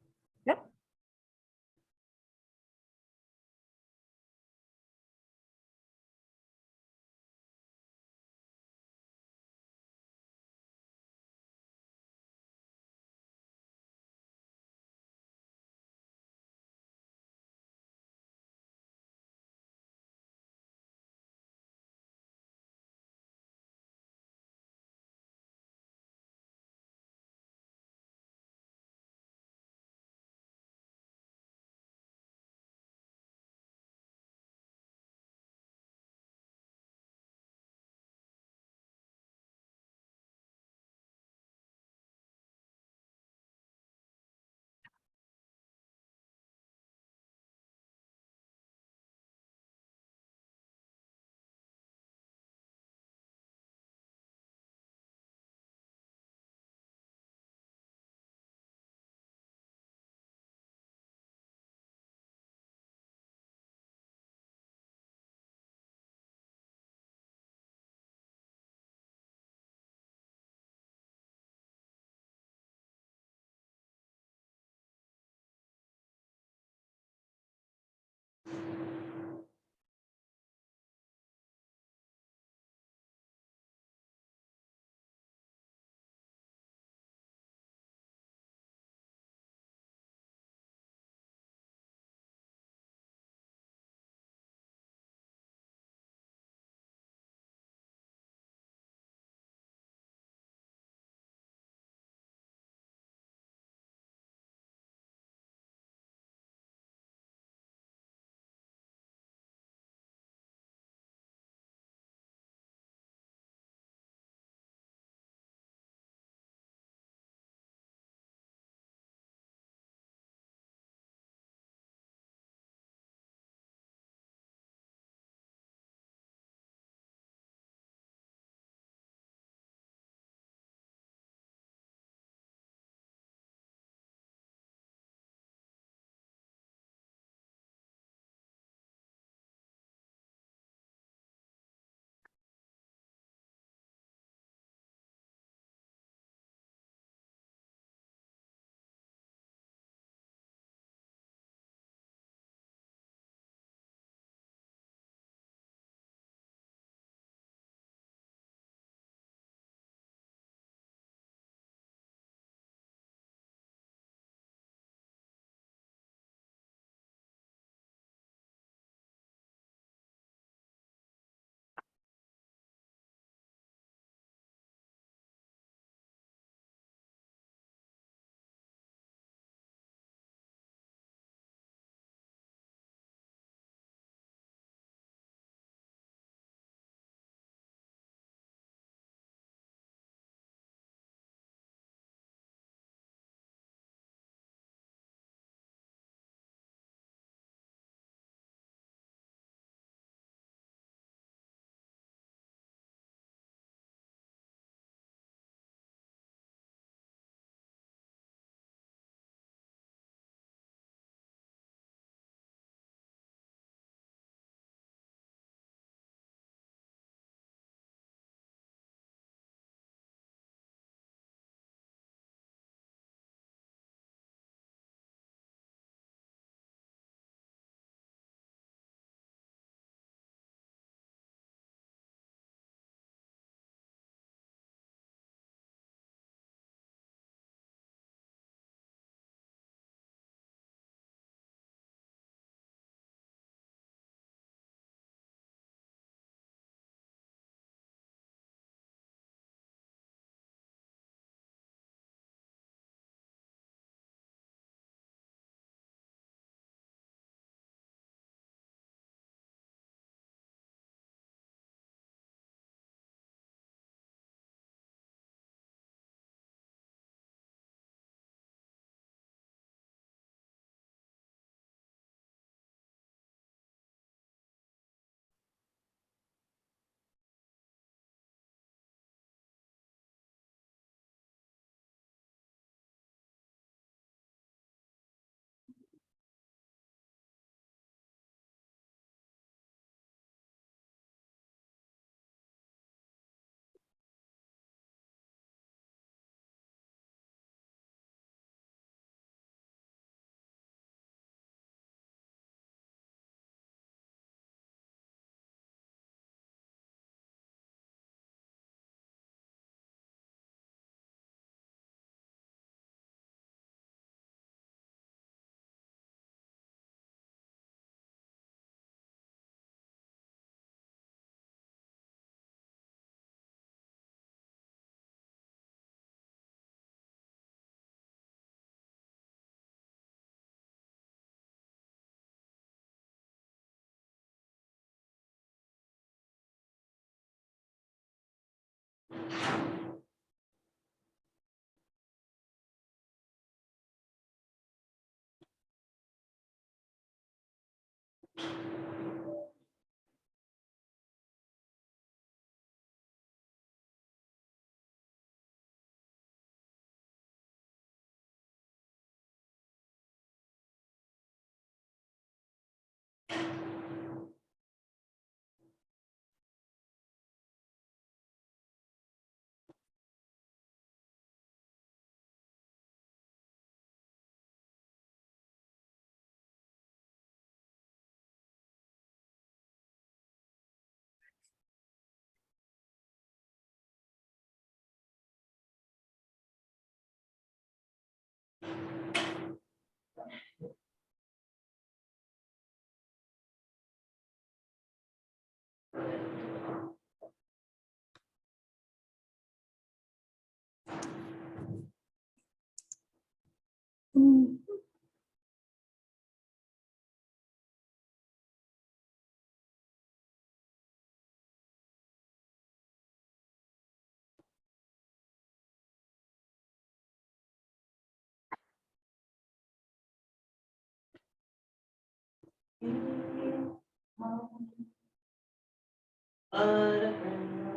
But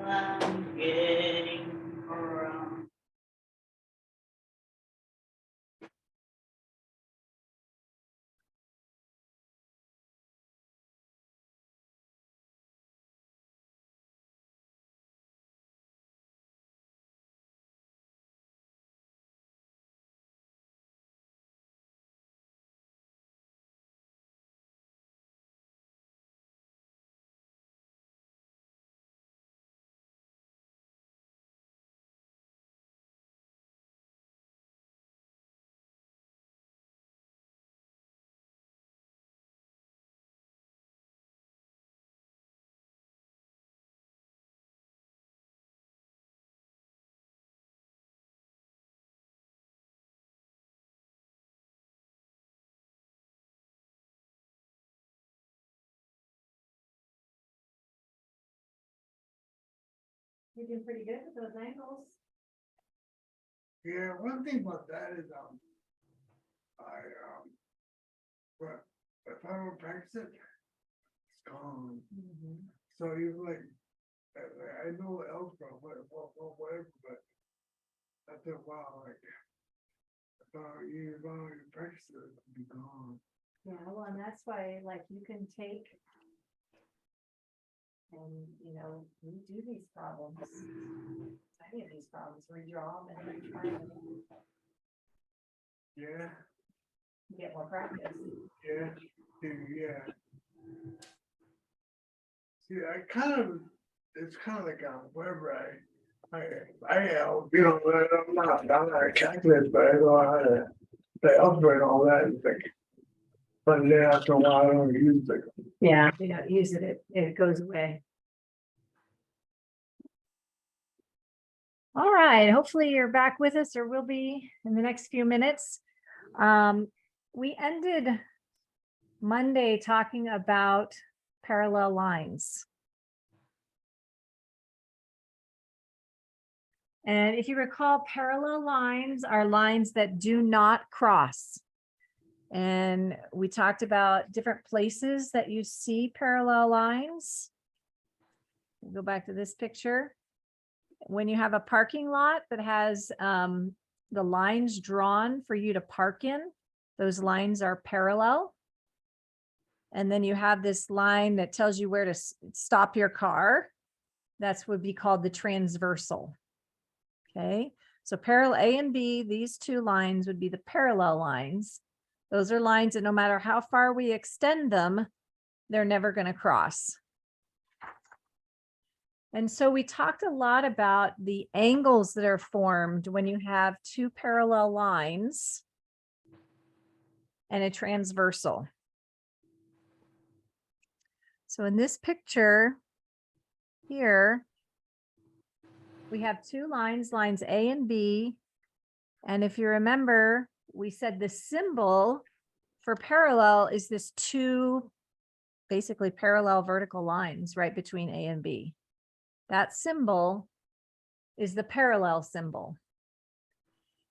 I'm getting around. You're doing pretty good with those angles. Yeah, one thing about that is, but if I don't practice it, it's gone. So you like, I know algebra, whatever, but after a while, like, you practice it, it'll be gone. Yeah, well, and that's why, like, you can take and, you know, redo these problems. Any of these problems, redraw them and retry them. Yeah, Get more practice. yeah, yeah. See, I kind of, it's kind of like, wherever you know, I'm not a calculus, but I know how to, the algebra and all that, it's like, but then after a while, I don't use it. Yeah. If you don't use it, it goes away. All right, hopefully you're back with us or will be in the next few minutes. We ended Monday talking about parallel lines. And if you recall, parallel lines are lines that do not cross. And we talked about different places that you see parallel lines. Go back to this picture. When you have a parking lot that has the lines drawn for you to park in, those lines are parallel. And then you have this line that tells you where to stop your car. That's would be called the transversal. Okay, so parallel A and B, these two lines would be the parallel lines. Those are lines that no matter how far we extend them, they're never going to cross. And so we talked a lot about the angles that are formed when you have two parallel lines and a transversal. So in this picture here, we have two lines, lines A and B. And if you remember, we said the symbol for parallel is this two basically parallel vertical lines right between A and B. That symbol is the parallel symbol.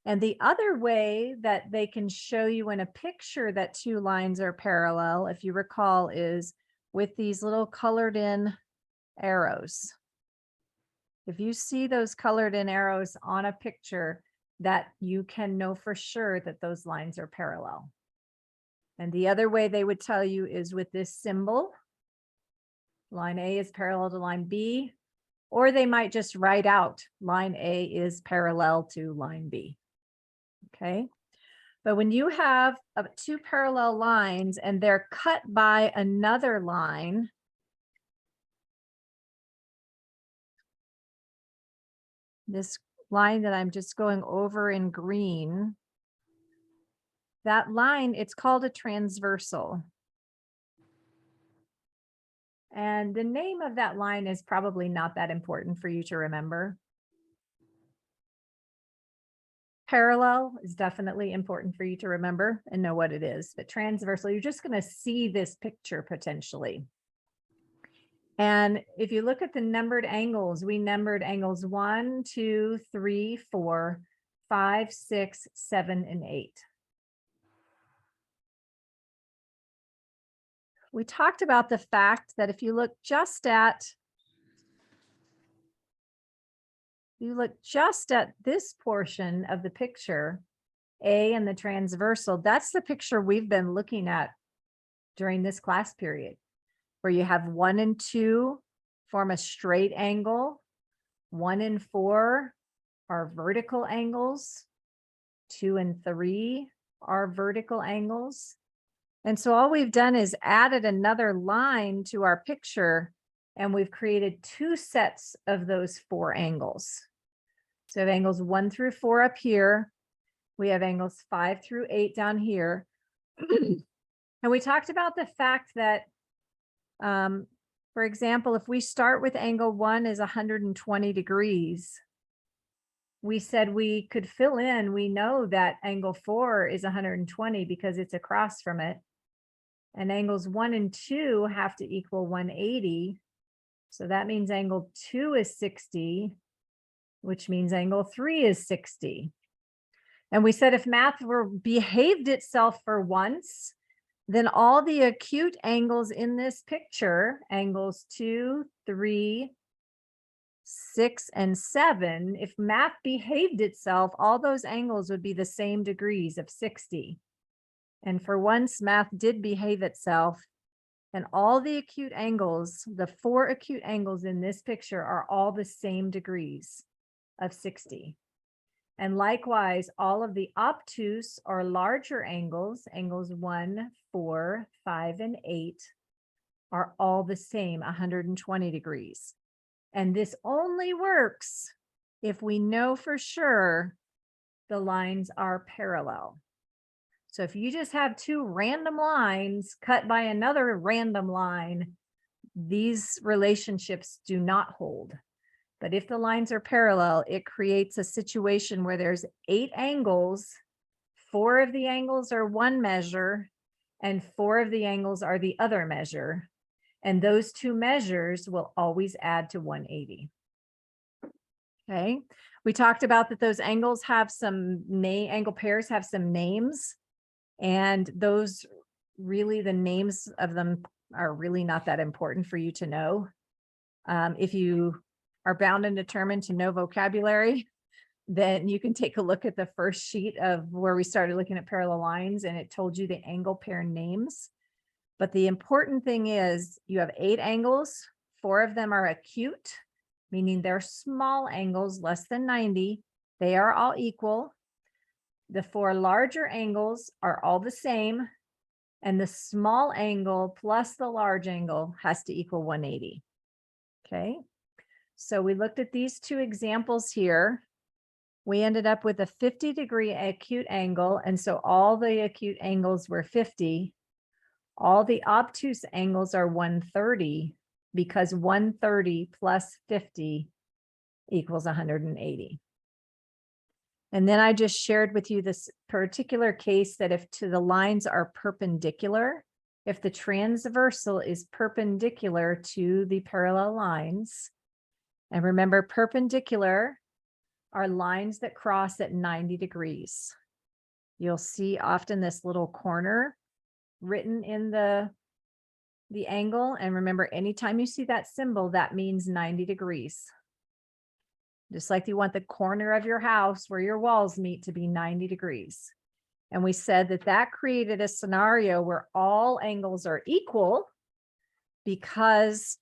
And the other way that they can show you in a picture that two lines are parallel, if you recall, is with these little colored in arrows. If you see those colored in arrows on a picture, that you can know for sure that those lines are parallel. And the other way they would tell you is with this symbol. Line A is parallel to line B, or they might just write out line A is parallel to line B. Okay. But when you have two parallel lines and they're cut by another line, this line that I'm just going over in green, that line, it's called a transversal. And the name of that line is probably not that important for you to remember. Parallel is definitely important for you to remember and know what it is, but transversal, you're just going to see this picture potentially. And if you look at the numbered angles, we numbered angles 1, 2, 3, 4, 5, 6, 7, and 8. We talked about the fact that if you look just at this portion of the picture, A and the transversal, that's the picture we've been looking at during this class period, where you have 1 and 2 form a straight angle, 1 and 4 are vertical angles, 2 and 3 are vertical angles. And so all we've done is added another line to our picture, and we've created 2 sets of those 4 angles. So we have angles 1 through 4 up here. We have angles 5 through 8 down here. And we talked about the fact that, for example, if we start with angle 1 is 120 degrees, we said we could fill in, we know that angle 4 is 120 because it's across from it. And angles 1 and 2 have to equal 180. So that means angle 2 is 60, which means angle 3 is 60. And we said if math behaved itself for once, then all the acute angles in this picture, angles 2, 3, 6, and 7, if math behaved itself, all those angles would be the same degrees of 60. And for once, math did behave itself, and all the acute angles, the 4 acute angles in this picture are all the same degrees of 60. And likewise, all of the obtuse or larger angles, angles 1, 4, 5, and 8, are all the same, 120 degrees. And this only works if we know for sure the lines are parallel. So if you just have 2 random lines cut by another random line, these relationships do not hold. But if the lines are parallel, it creates a situation where there's 8 angles, 4 of the angles are one measure, and 4 of the angles are the other measure. And those 2 measures will always add to 180. Okay, we talked about that those angles have some angle pairs have some names, and those really, the names of them are really not that important for you to know. If you are bound and determined to know vocabulary, then you can take a look at the first sheet of where we started looking at parallel lines, and it told you the angle pair names. But the important thing is you have 8 angles, 4 of them are acute, meaning they're small angles, less than 90. They are all equal. The 4 larger angles are all the same, and the small angle plus the large angle has to equal 180. Okay, so we looked at these 2 examples here. We ended up with a 50-degree acute angle, and so all the acute angles were 50. All the obtuse angles are 130 because 130 plus 50 equals 180. And then I just shared with you this particular case that if the lines are perpendicular, if the transversal is perpendicular to the parallel lines, and remember perpendicular are lines that cross at 90 degrees. You'll see often this little corner written in the angle. And remember, anytime you see that symbol, that means 90 degrees. Just like you want the corner of your house where your walls meet to be 90 degrees. And we said that that created a scenario where all angles are equal because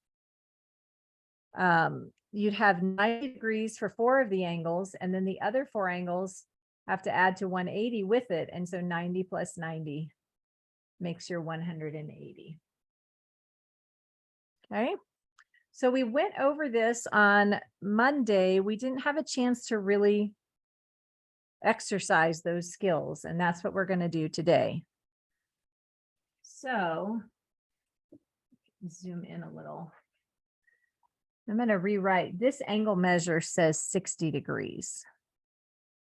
you'd have 90 degrees for 4 of the angles, and then the other 4 angles have to add to 180 with it. And so 90 plus 90 makes your 180. Okay. So we went over this on Monday. We didn't have a chance to really exercise those skills, and that's what we're going to do today. So zoom in a little. I'm going to rewrite this angle measure says 60 degrees.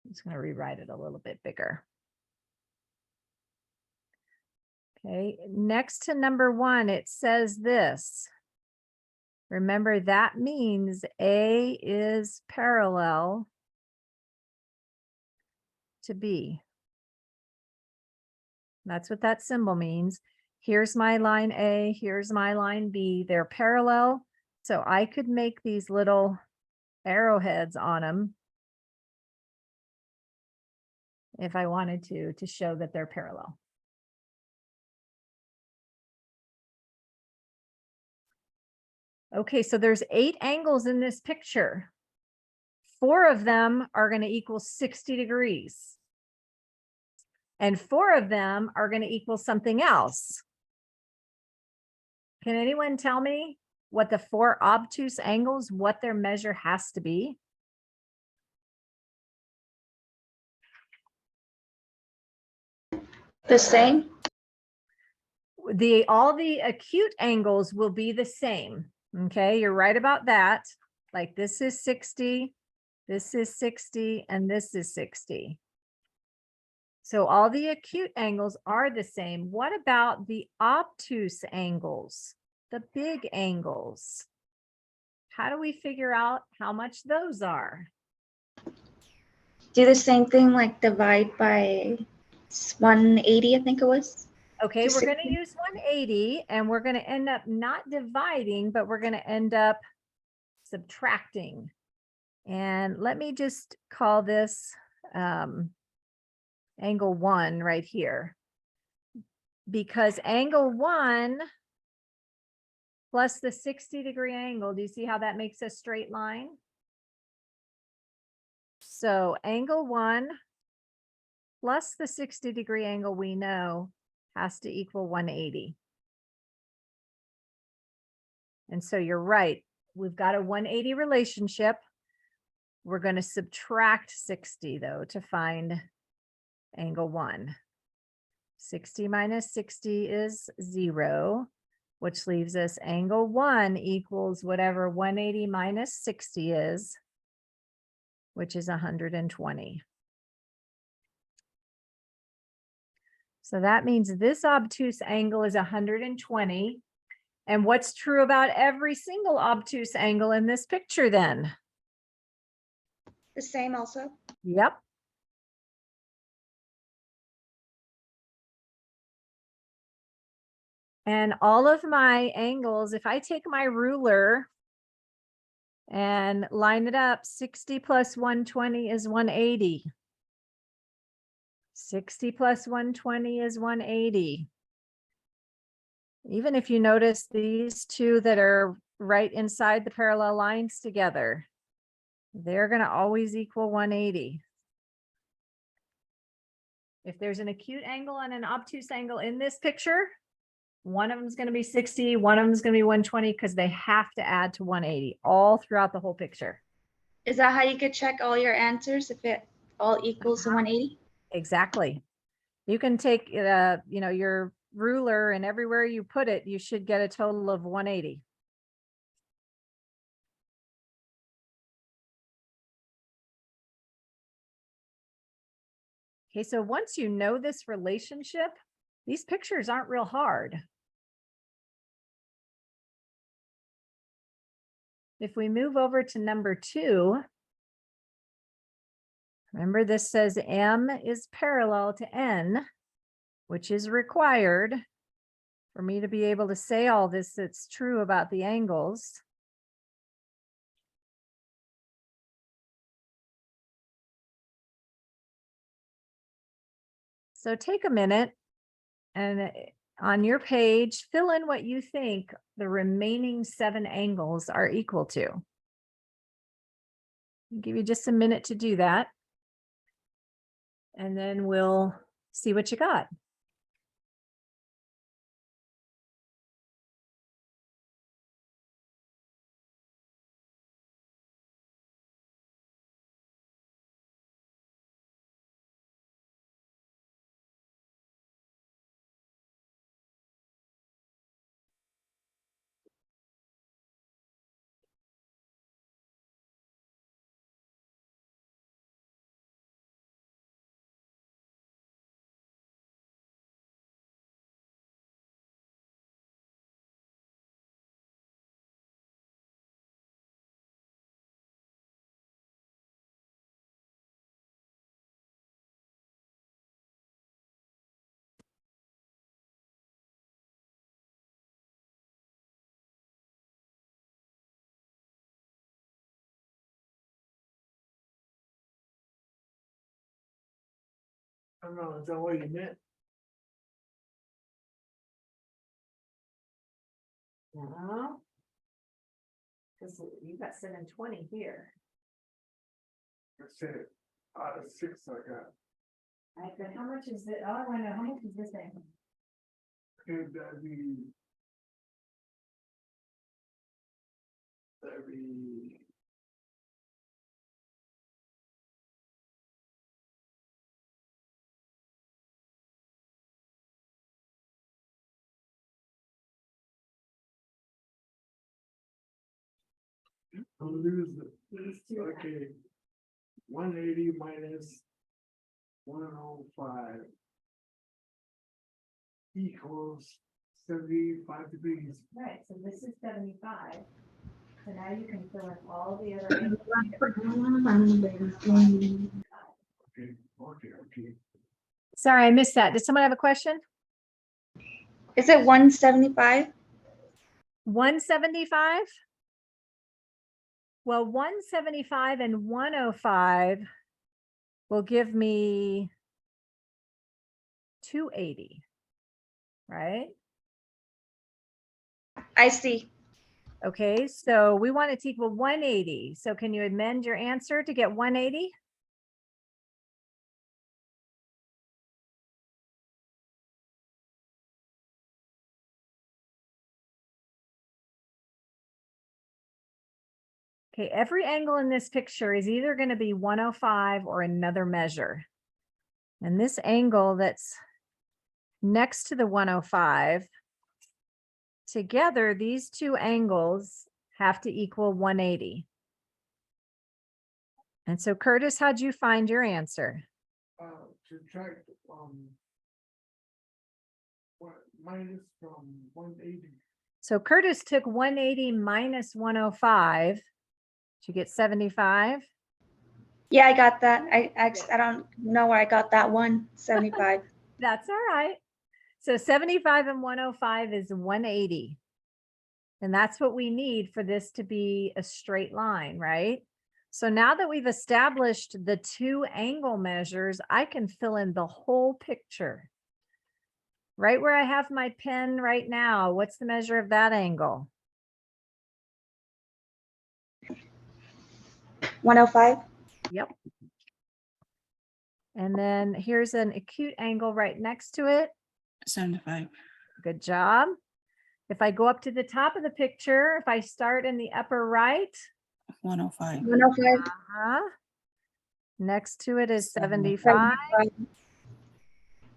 I'm just going to rewrite it a little bit bigger. Okay, next to number 1, it says this. Remember, that means A is parallel to B. That's what that symbol means. Here's my line A, here's my line B. They're parallel. So I could make these little arrowheads on them if I wanted to show that they're parallel. Okay, so there's 8 angles in this picture. 4 of them are going to equal 60 degrees. And 4 of them are going to equal something else. Can anyone tell me what the 4 obtuse angles, what their measure has to be? The same? All the acute angles will be the same. Okay, you're right about that. Like this is 60, this is 60, and this is 60. So all the acute angles are the same. What about the obtuse angles, the big angles? How do we figure out how much those are? Do the same thing, like divide by 180, I think it was. Okay, Just we're going to 60. use 180, and we're going to end up not dividing, but we're going to end up subtracting. And let me just call this angle 1 right here. Because angle 1 plus the 60-degree angle, do you see how that makes a straight line? So angle 1 plus the 60-degree angle we know has to equal 180. And so you're right. We've got a 180 relationship. We're going to subtract 60 though to find angle 1. 60 minus 60 is 0, which leaves us angle 1 equals whatever 180 minus 60 is, which is 120. So that means this obtuse angle is 120. And what's true about every single obtuse angle in this picture then? The same also? Yep. And all of my angles, if I take my ruler and line it up, 60 plus 120 is 180. 60 plus 120 is 180. Even if you notice these two that are right inside the parallel lines together, they're going to always equal 180. If there's an acute angle and an obtuse angle in this picture, one of them is going to be 60, one of them is going to be 120 because they have to add to 180 all throughout the whole picture. Is that how you could check all your answers if it all equals to 180? Exactly. You can take your ruler, and everywhere you put it, you should get a total of 180. Okay, so once you know this relationship, these pictures aren't real hard. If we move over to number 2, Remember, this says M is parallel to N, which is required for me to be able to say all this that's true about the angles. So take a minute and on your page, fill in what you think the remaining 7 angles are equal to. I'll give you just a minute to do that. And then we'll see what you got. I don't know, is that what you meant? Because you've got 720 here. I said, out of 6 I got. Right, but how much is it? Oh, I want to know, how much is this thing? Could that be? That'd be. I'll lose it. These two. Okay. 180 minus 105 equals 75 degrees. Right, so this is 75. So now you can fill in all the other angles. Okay. Sorry, I missed that. Did someone have a question? Is it 175? 175? Well, 175 and 105 will give me 280, right? I see. Okay, so we want it to equal 180. So can you amend your answer to get 180? Okay, every angle in this picture is either going to be 105 or another measure. And this angle that's next to the 105, together, these two angles have to equal 180. And so Curtis, how'd you find your answer? Subtract what minus from 180. So Curtis took 180 minus 105. Did you get 75? Yeah, I got that. I don't know where I got that 175. That's all right. So 75 and 105 is 180. And that's what we need for this to be a straight line, right? So now that we've established the 2 angle measures, I can fill in the whole picture. Right where I have my pen right now, what's the measure of that angle? 105? Yep. And then here's an acute angle right next to it. 75. Good job. If I go up to the top of the picture, if I start in the upper right, 105. 105? next to it is 75.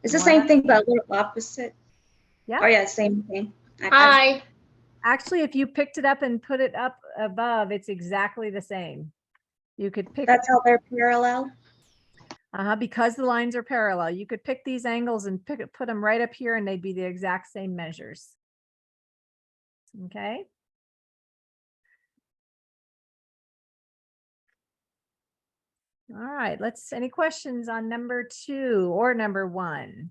It's the same thing, but a little opposite. Yeah. Oh yeah, same thing. Hi. Actually, if you picked it up and put it up above, it's exactly the same. You could pick, That's how they're parallel. because the lines are parallel, you could pick these angles and put them right up here and they'd be the exact same measures. Okay. All right, any questions on number 2 or number 1?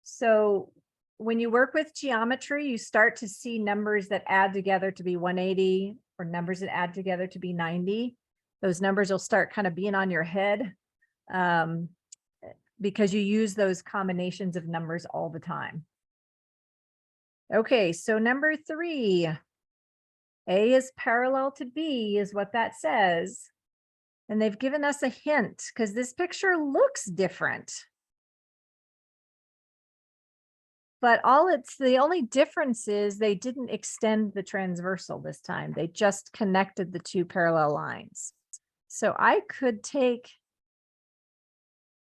So when you work with geometry, you start to see numbers that add together to be 180 or numbers that add together to be 90. Those numbers will start kind of being on your head because you use those combinations of numbers all the time. Okay, so number 3, A is parallel to B is what that says. And they've given us a hint because this picture looks different. But the only difference is they didn't extend the transversal this time. They just connected the 2 parallel lines. So I could take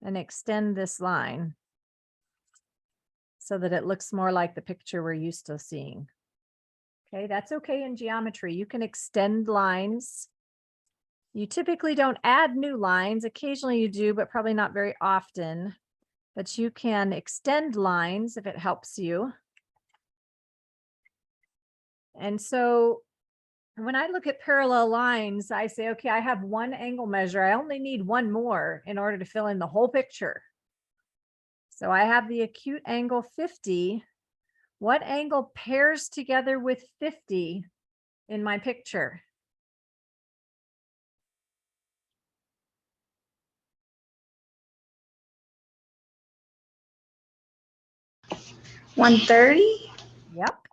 and extend this line so that it looks more like the picture we're used to seeing. Okay, that's okay in geometry. You can extend lines. You typically don't add new lines. Occasionally you do, but probably not very often. But you can extend lines if it helps you. And so when I look at parallel lines, I say, okay, I have 1 angle measure. I only need 1 more in order to fill in the whole picture. So I have the acute angle 50. What angle pairs together with 50 in my picture? $130. Yep.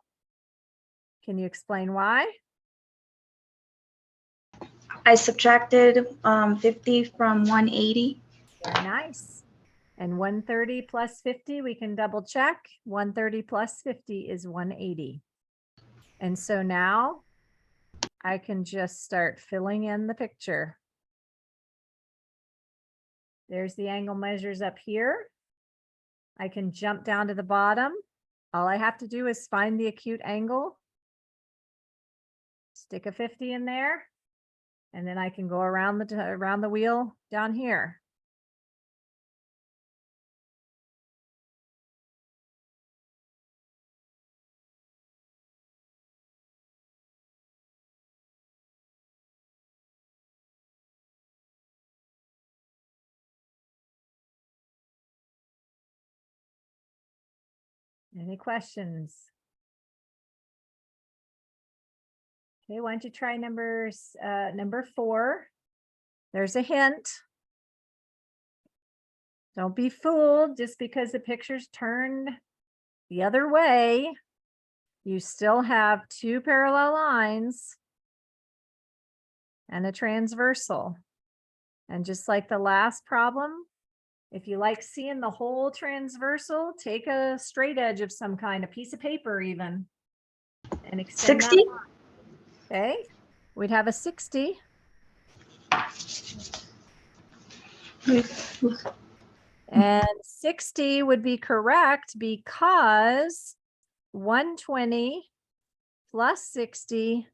Can you explain why? I subtracted 50 from 180. Very nice. And 130 plus 50, we can double check. 130 plus 50 is 180. And so now I can just start filling in the picture. There's the angle measures up here. I can jump down to the bottom. All I have to do is find the acute angle, stick a 50 in there, and then I can go around the wheel down here. Any questions? Okay, why don't you try number 4? There's a hint. Don't be fooled just because the picture's turned the other way. You still have 2 parallel lines and a transversal. And just like the last problem, if you like seeing the whole transversal, take a straight edge of some kind, a piece of paper even, and extend 60. that line. Okay, we'd have a 60. And 60 would be correct because 120 plus 60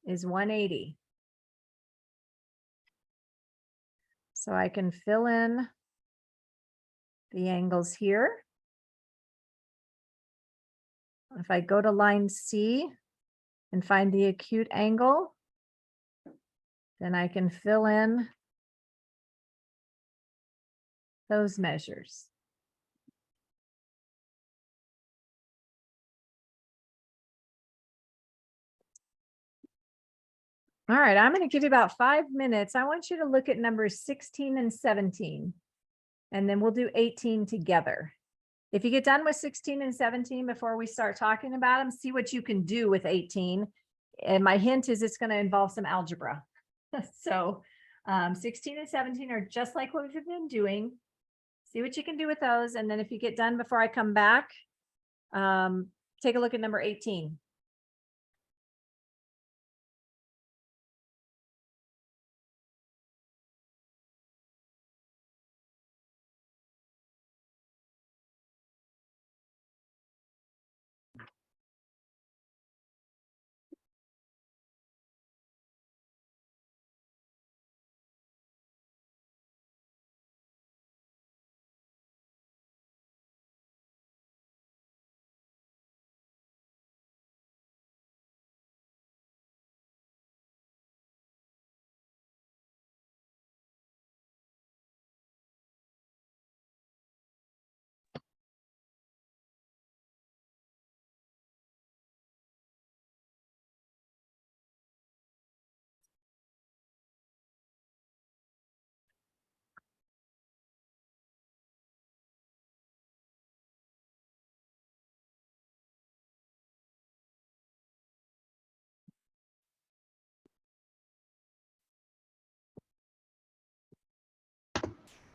is 180. So I can fill in the angles here. If I go to line C and find the acute angle, then I can fill in those measures. All right, I'm going to give you about 5 minutes. I want you to look at numbers 16 and 17, and then we'll do 18 together. If you get done with 16 and 17 before we start talking about them, see what you can do with 18. And my hint is it's going to involve some algebra. So 16 and 17 are just like what we've been doing. See what you can do with those. And then if you get done before I come back, take a look at number 18.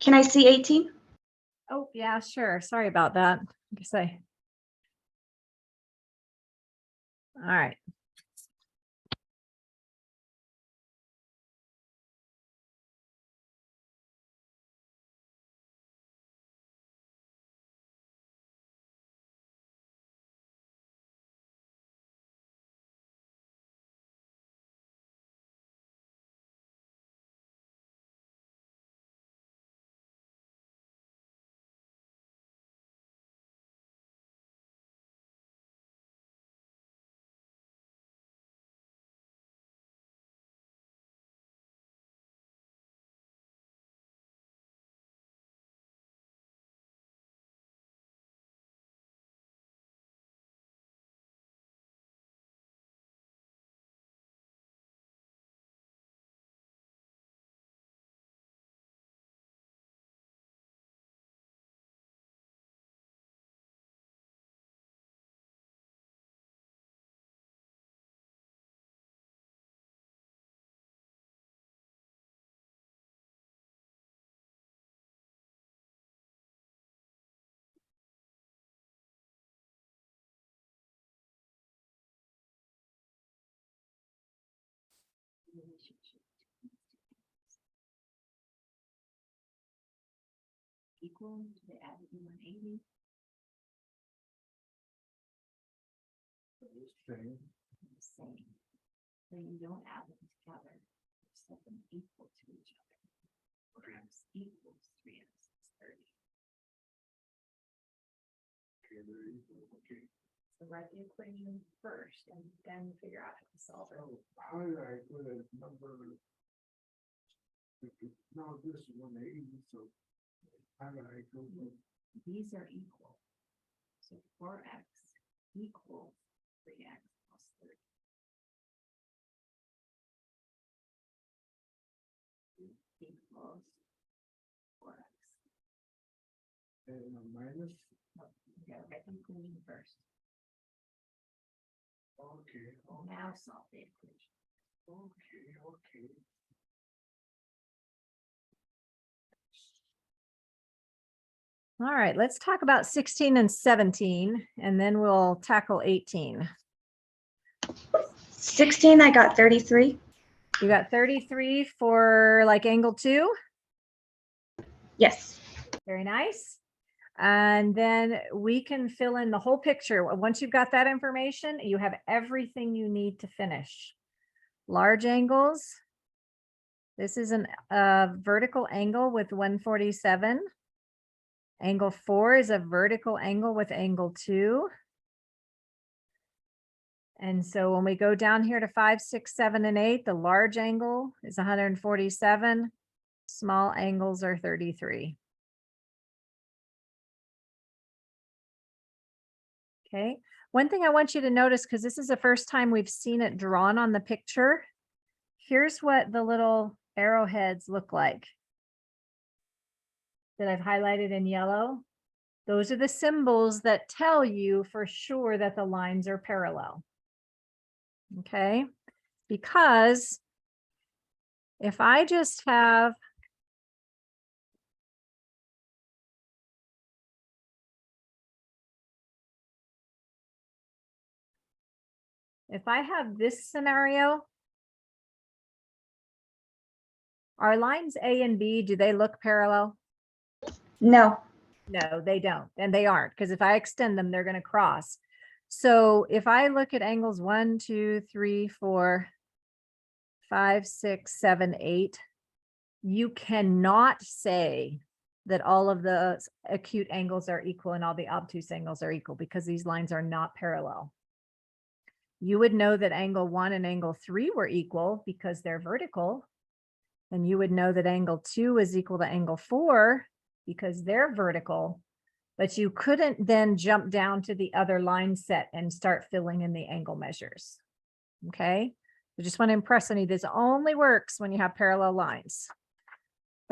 Can I see 18? Oh, yeah, sure. Sorry about that. Like I say. All right. Equal to the added 180. Same. Same. So you don't add them together. You set them equal to each other. 4x equals 3x is 30. Okay, there you go. Okay. So write the equation first and then figure out how to solve it. So how do I put a number? No, this is 180, so how do I go from? These are equal. So 4x equals 3x plus 30. Equals 4x. And a minus? No, you gotta write the equation first. Okay, Now solve the equation. okay. All right, let's talk about 16 and 17, and then we'll tackle 18. 16, I got 33. You got 33 for like angle 2. Yes. Very nice. And then we can fill in the whole picture. Once you've got that information, you have everything you need to finish. Large angles. This is a vertical angle with 147. Angle 4 is a vertical angle with angle 2. And so when we go down here to 5, 6, 7, and 8, the large angle is 147. Small angles are 33. Okay. One thing I want you to notice, because this is the first time we've seen it drawn on the picture. Here's what the little arrowheads look like that I've highlighted in yellow. Those are the symbols that tell you for sure that the lines are parallel. Okay. Because if I just have this scenario, are lines A and B, do they look parallel? No. No, they don't. And they aren't, because if I extend them, they're going to cross. So if I look at angles 1, 2, 3, 4, 5, 6, 7, 8, you cannot say that all of the acute angles are equal and all the obtuse angles are equal, because these lines are not parallel. You would know that angle 1 and angle 3 were equal because they're vertical. And you would know that angle 2 is equal to angle 4 because they're vertical. But you couldn't then jump down to the other line set and start filling in the angle measures. Okay. I just want to impress on you, this only works when you have parallel lines.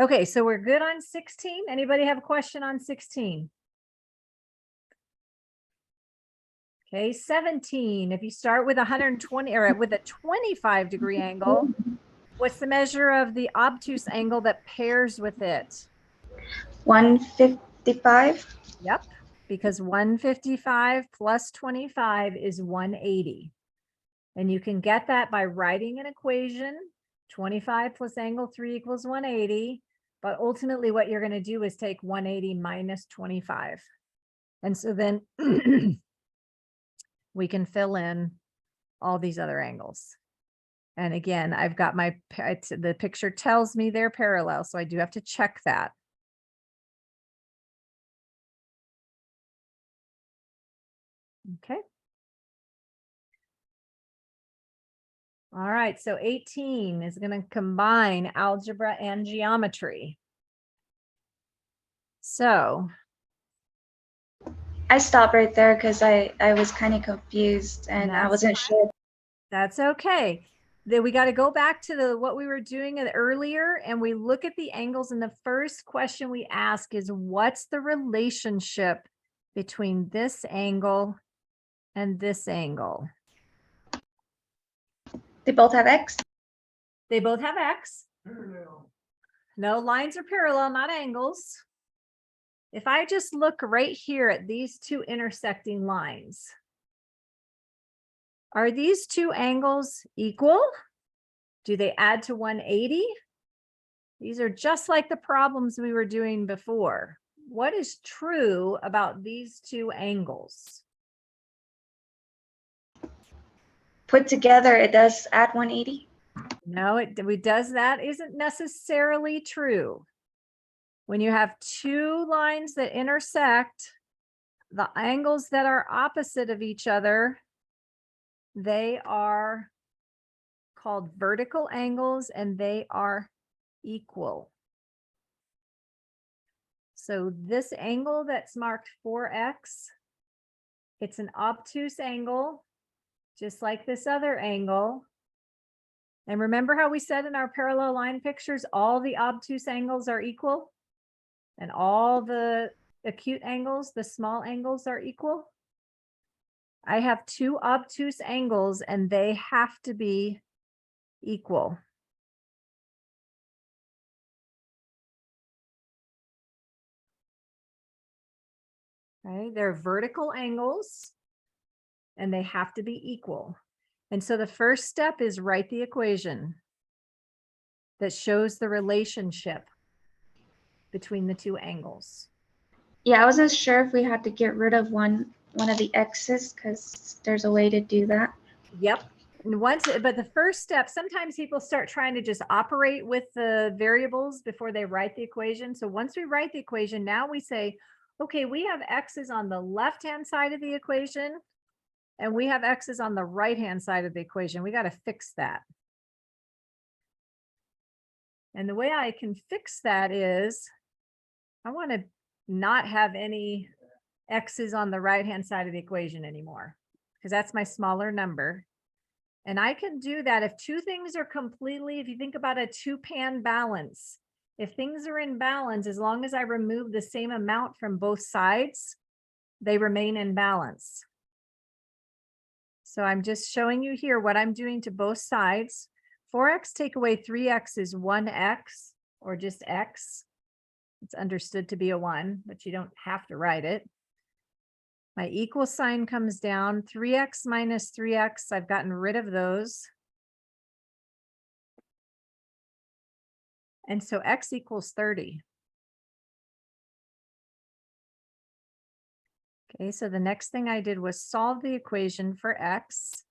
Okay, so we're good on 16. Anybody have a question on 16? Okay, 17. If you start with 120 or with a 25-degree angle, what's the measure of the obtuse angle that pairs with it? 155. Yep, because 155 plus 25 is 180. And you can get that by writing an equation, 25 plus angle 3 equals 180. But ultimately what you're going to do is take 180 minus 25. And so then we can fill in all these other angles. And again, I've got the picture tells me they're parallel, so I do have to check that. Okay. All right, so 18 is going to combine algebra and geometry. So I stopped right there because I was kind of confused and I wasn't sure. that's okay. Then we got to go back to what we were doing earlier, and we look at the angles. And the first question we ask is, what's the relationship between this angle and this angle? They both have X. They both have X. Parallel. No, lines are parallel, not angles. If I just look right here at these two intersecting lines, are these two angles equal? Do they add to 180? These are just like the problems we were doing before. What is true about these two angles? Put together, it does add 180. No, that isn't necessarily true. When you have two lines that intersect, the angles that are opposite of each other, they are called vertical angles and they are equal. So this angle that's marked 4x, it's an obtuse angle, just like this other angle. And remember how we said in our parallel line pictures, all the obtuse angles are equal? And all the acute angles, the small angles, are equal? I have two obtuse angles and they have to be equal. Okay, they're vertical angles and they have to be equal. And so the first step is write the equation that shows the relationship between the two angles. Yeah, I wasn't sure if we had to get rid of one of the X's because there's a way to do that. Yep. And but the first step, sometimes people start trying to just operate with the variables before they write the equation. So once we write the equation, now we say, okay, we have X's on the left-hand side of the equation and we have X's on the right-hand side of the equation. We got to fix that. And the way I can fix that is I want to not have any X's on the right-hand side of the equation anymore, because that's my smaller number. And I can do that if two things are completely, if you think about a two-pan balance, if things are in balance, as long as I remove the same amount from both sides, they remain in balance. So I'm just showing you here what I'm doing to both sides. 4x take away 3x is 1x, or just x. It's understood to be a 1, but you don't have to write it. My equal sign comes down, 3x minus 3x, I've gotten rid of those. And so x equals 30. Okay, so the next thing I did was solve the equation for x.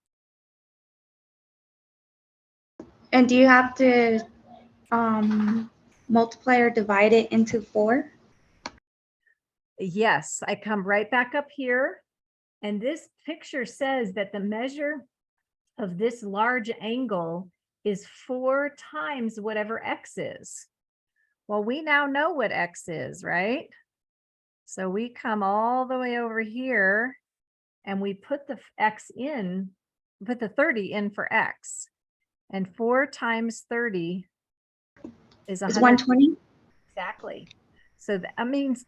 And do you have to multiply or divide it into 4? Yes, I come right back up here. And this picture says that the measure of this large angle is 4 times whatever x is. Well, we now know what x is, right? So we come all the way over here and we put the x in, put the 30 in for x. And 4 times 30 is 120. Exactly. So that means,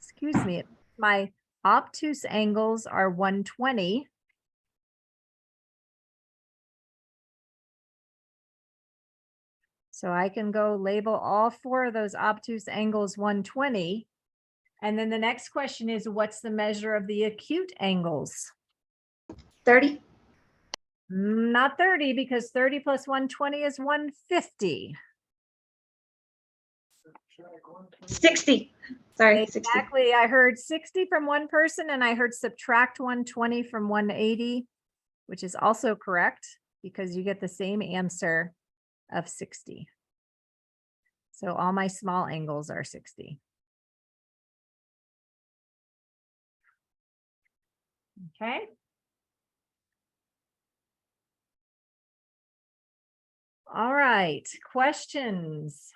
excuse me, my obtuse angles are 120. So I can go label all 4 of those obtuse angles 120. And then the next question is, what's the measure of the acute angles? 30. Not 30, because 30 plus 120 is 150. 60. Sorry, 60. Exactly. I heard 60 from one person and I heard subtract 120 from 180, which is also correct because you get the same answer of 60. So all my small angles are 60. Okay. All right, questions.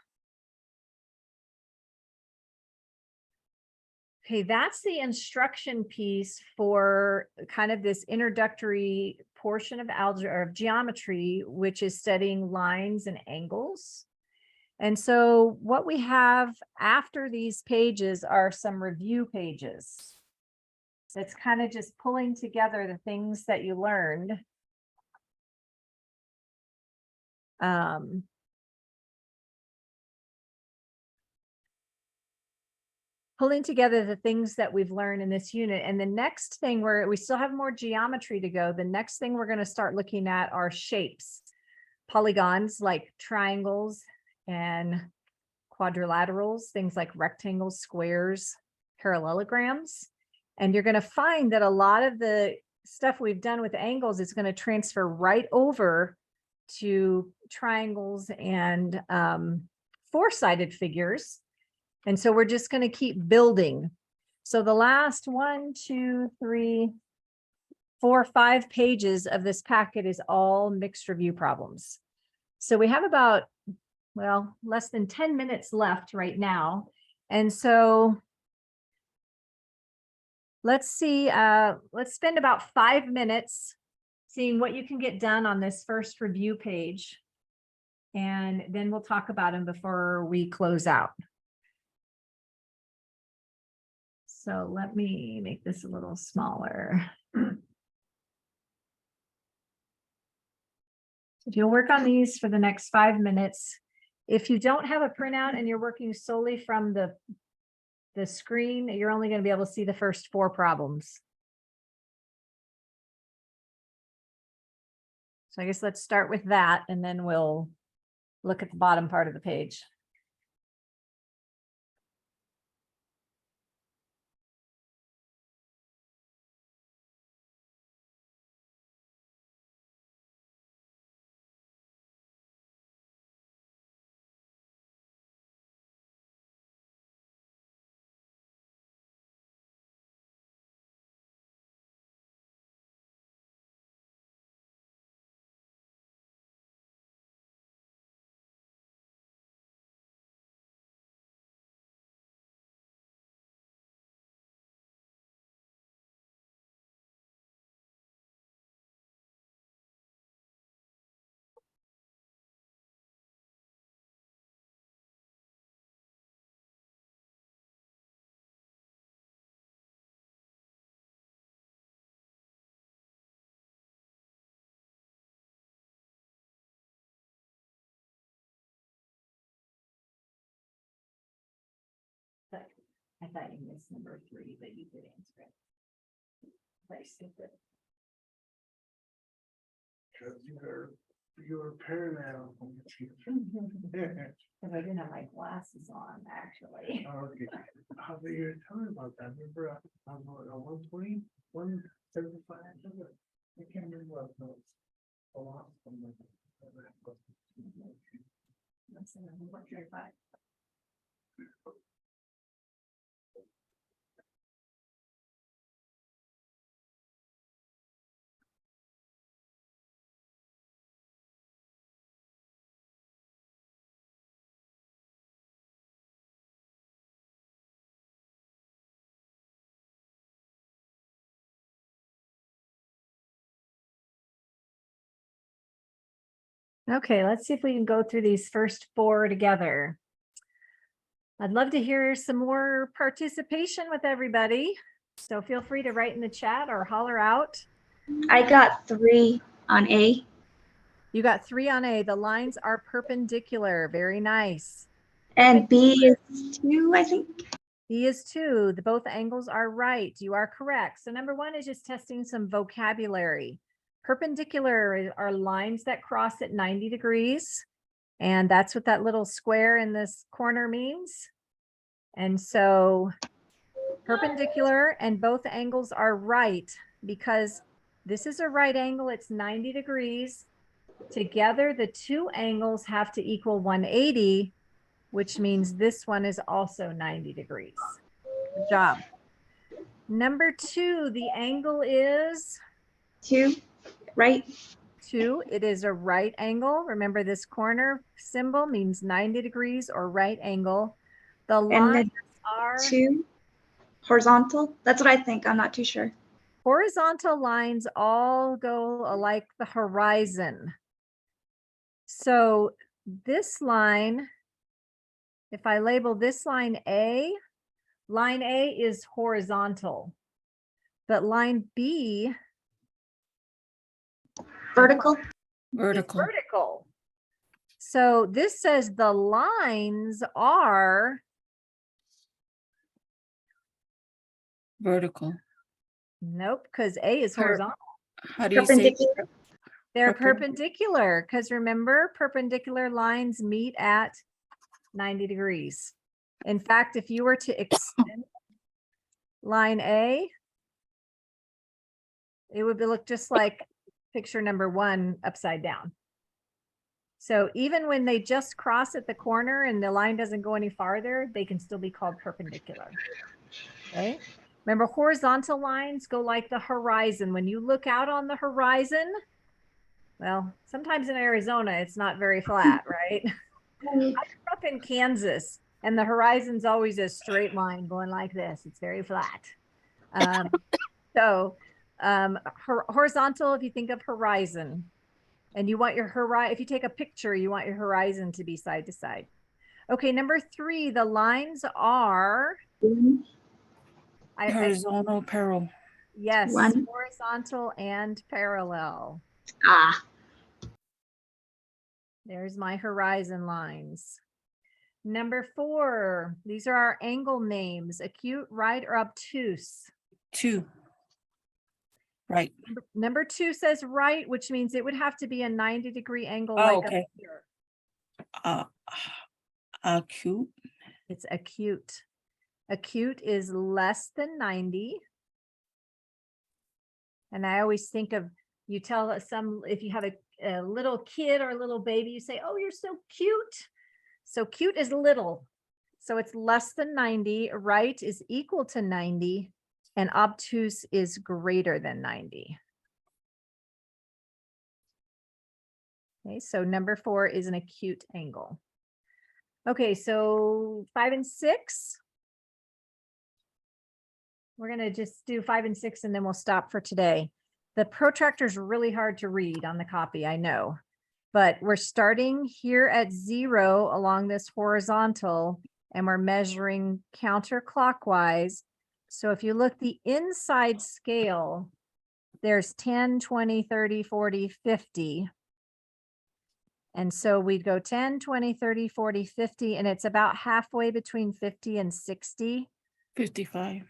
Okay, that's the instruction piece for kind of this introductory portion of algebra or of geometry, which is studying lines and angles. And so what we have after these pages are some review pages. That's kind of just pulling together the things that you learned. Pulling together the things that we've learned in this unit. And the next thing we still have more geometry to go. The next thing we're going to start looking at are shapes, polygons like triangles and quadrilaterals, things like rectangles, squares, parallelograms. And you're going to find that a lot of the stuff we've done with angles is going to transfer right over to triangles and 4-sided figures. And so we're just going to keep building. So the last 1, 2, 3, 4, 5 pages of this packet is all mixed review problems. So we have about, well, less than 10 minutes left right now. And so let's see, let's spend about 5 minutes seeing what you can get done on this first review page. And then we'll talk about them before we close out. So let me make this a little smaller. If you'll work on these for the next 5 minutes, if you don't have a printout and you're working solely from the screen, you're only going to be able to see the first 4 problems. So I guess let's start with that, and then we'll look at the bottom part of the page. I thought you missed number 3, but you did answer it. I skipped it. Because you're parallel. Because I didn't have my glasses on, actually. Okay, how do you tell me about that? Remember, on 120, 175, I can't remember what it was. A lot from the. Okay, let's see if we can go through these first 4 together. I'd love to hear some more participation with everybody. So feel free to write in the chat or holler out. I got 3 on A. You got 3 on A. The lines are perpendicular. Very nice. And B is 2, I think. B is 2. Both angles are right. You are correct. So number 1 is just testing some vocabulary. Perpendicular are lines that cross at 90 degrees. And that's what that little square in this corner means. And so perpendicular and both angles are right because this is a right angle. It's 90 degrees. Together, the two angles have to equal 180, which means this one is also 90 degrees. Good job. Number 2, the angle is 2, right? 2. It is a right angle. Remember, this corner symbol means 90 degrees or right angle. The And lines the are 2, horizontal. That's what I think. I'm not too sure. horizontal lines all go like the horizon. So this line, if I label this line A is horizontal, but line B Vertical. is Vertical. vertical. So this says the lines are Vertical. nope, because A is Per- horizontal. How do you say? Perpendicular. They're perpen- perpendicular because remember, perpendicular lines meet at 90 degrees. In fact, if you were to extend line A, it would look just like picture number 1 upside down. So even when they just cross at the corner and the line doesn't go any farther, they can still be called perpendicular. Okay. Remember, horizontal lines go like the horizon. When you look out on the horizon, well, sometimes in Arizona, it's not very flat, right? I grew up in Kansas and the horizon's always a straight line going like this. It's very flat. Horizontal, if you think of horizon and you want your horizon, if you take a picture, you want your horizon to be side to side. Okay, number 3, the lines are Horizontal parallel. yes, 1. horizontal and parallel. Ah, There's my horizon lines. Number 4, these are our angle names, acute, right, or obtuse. 2. Right. Number 2 says right, which means it would have to be a 90-degree angle Oh, like okay. up here. Acute. It's acute. Acute is less than 90. And I always think of, you tell if you have a little kid or a little baby, you say, oh, you're so cute. So cute is little. So it's less than 90. Right is equal to 90. And obtuse is greater than 90. Okay, so number 4 is an acute angle. Okay, so 5 and 6. We're going to just do 5 and 6 and then we'll stop for today. The protractor is really hard to read on the copy, I know, but we're starting here at 0 along this horizontal and we're measuring counterclockwise. So if you look the inside scale, there's 10, 20, 30, 40, 50. And so we'd go 10, 20, 30, 40, 50, and it's about halfway between 50 and 60. 55.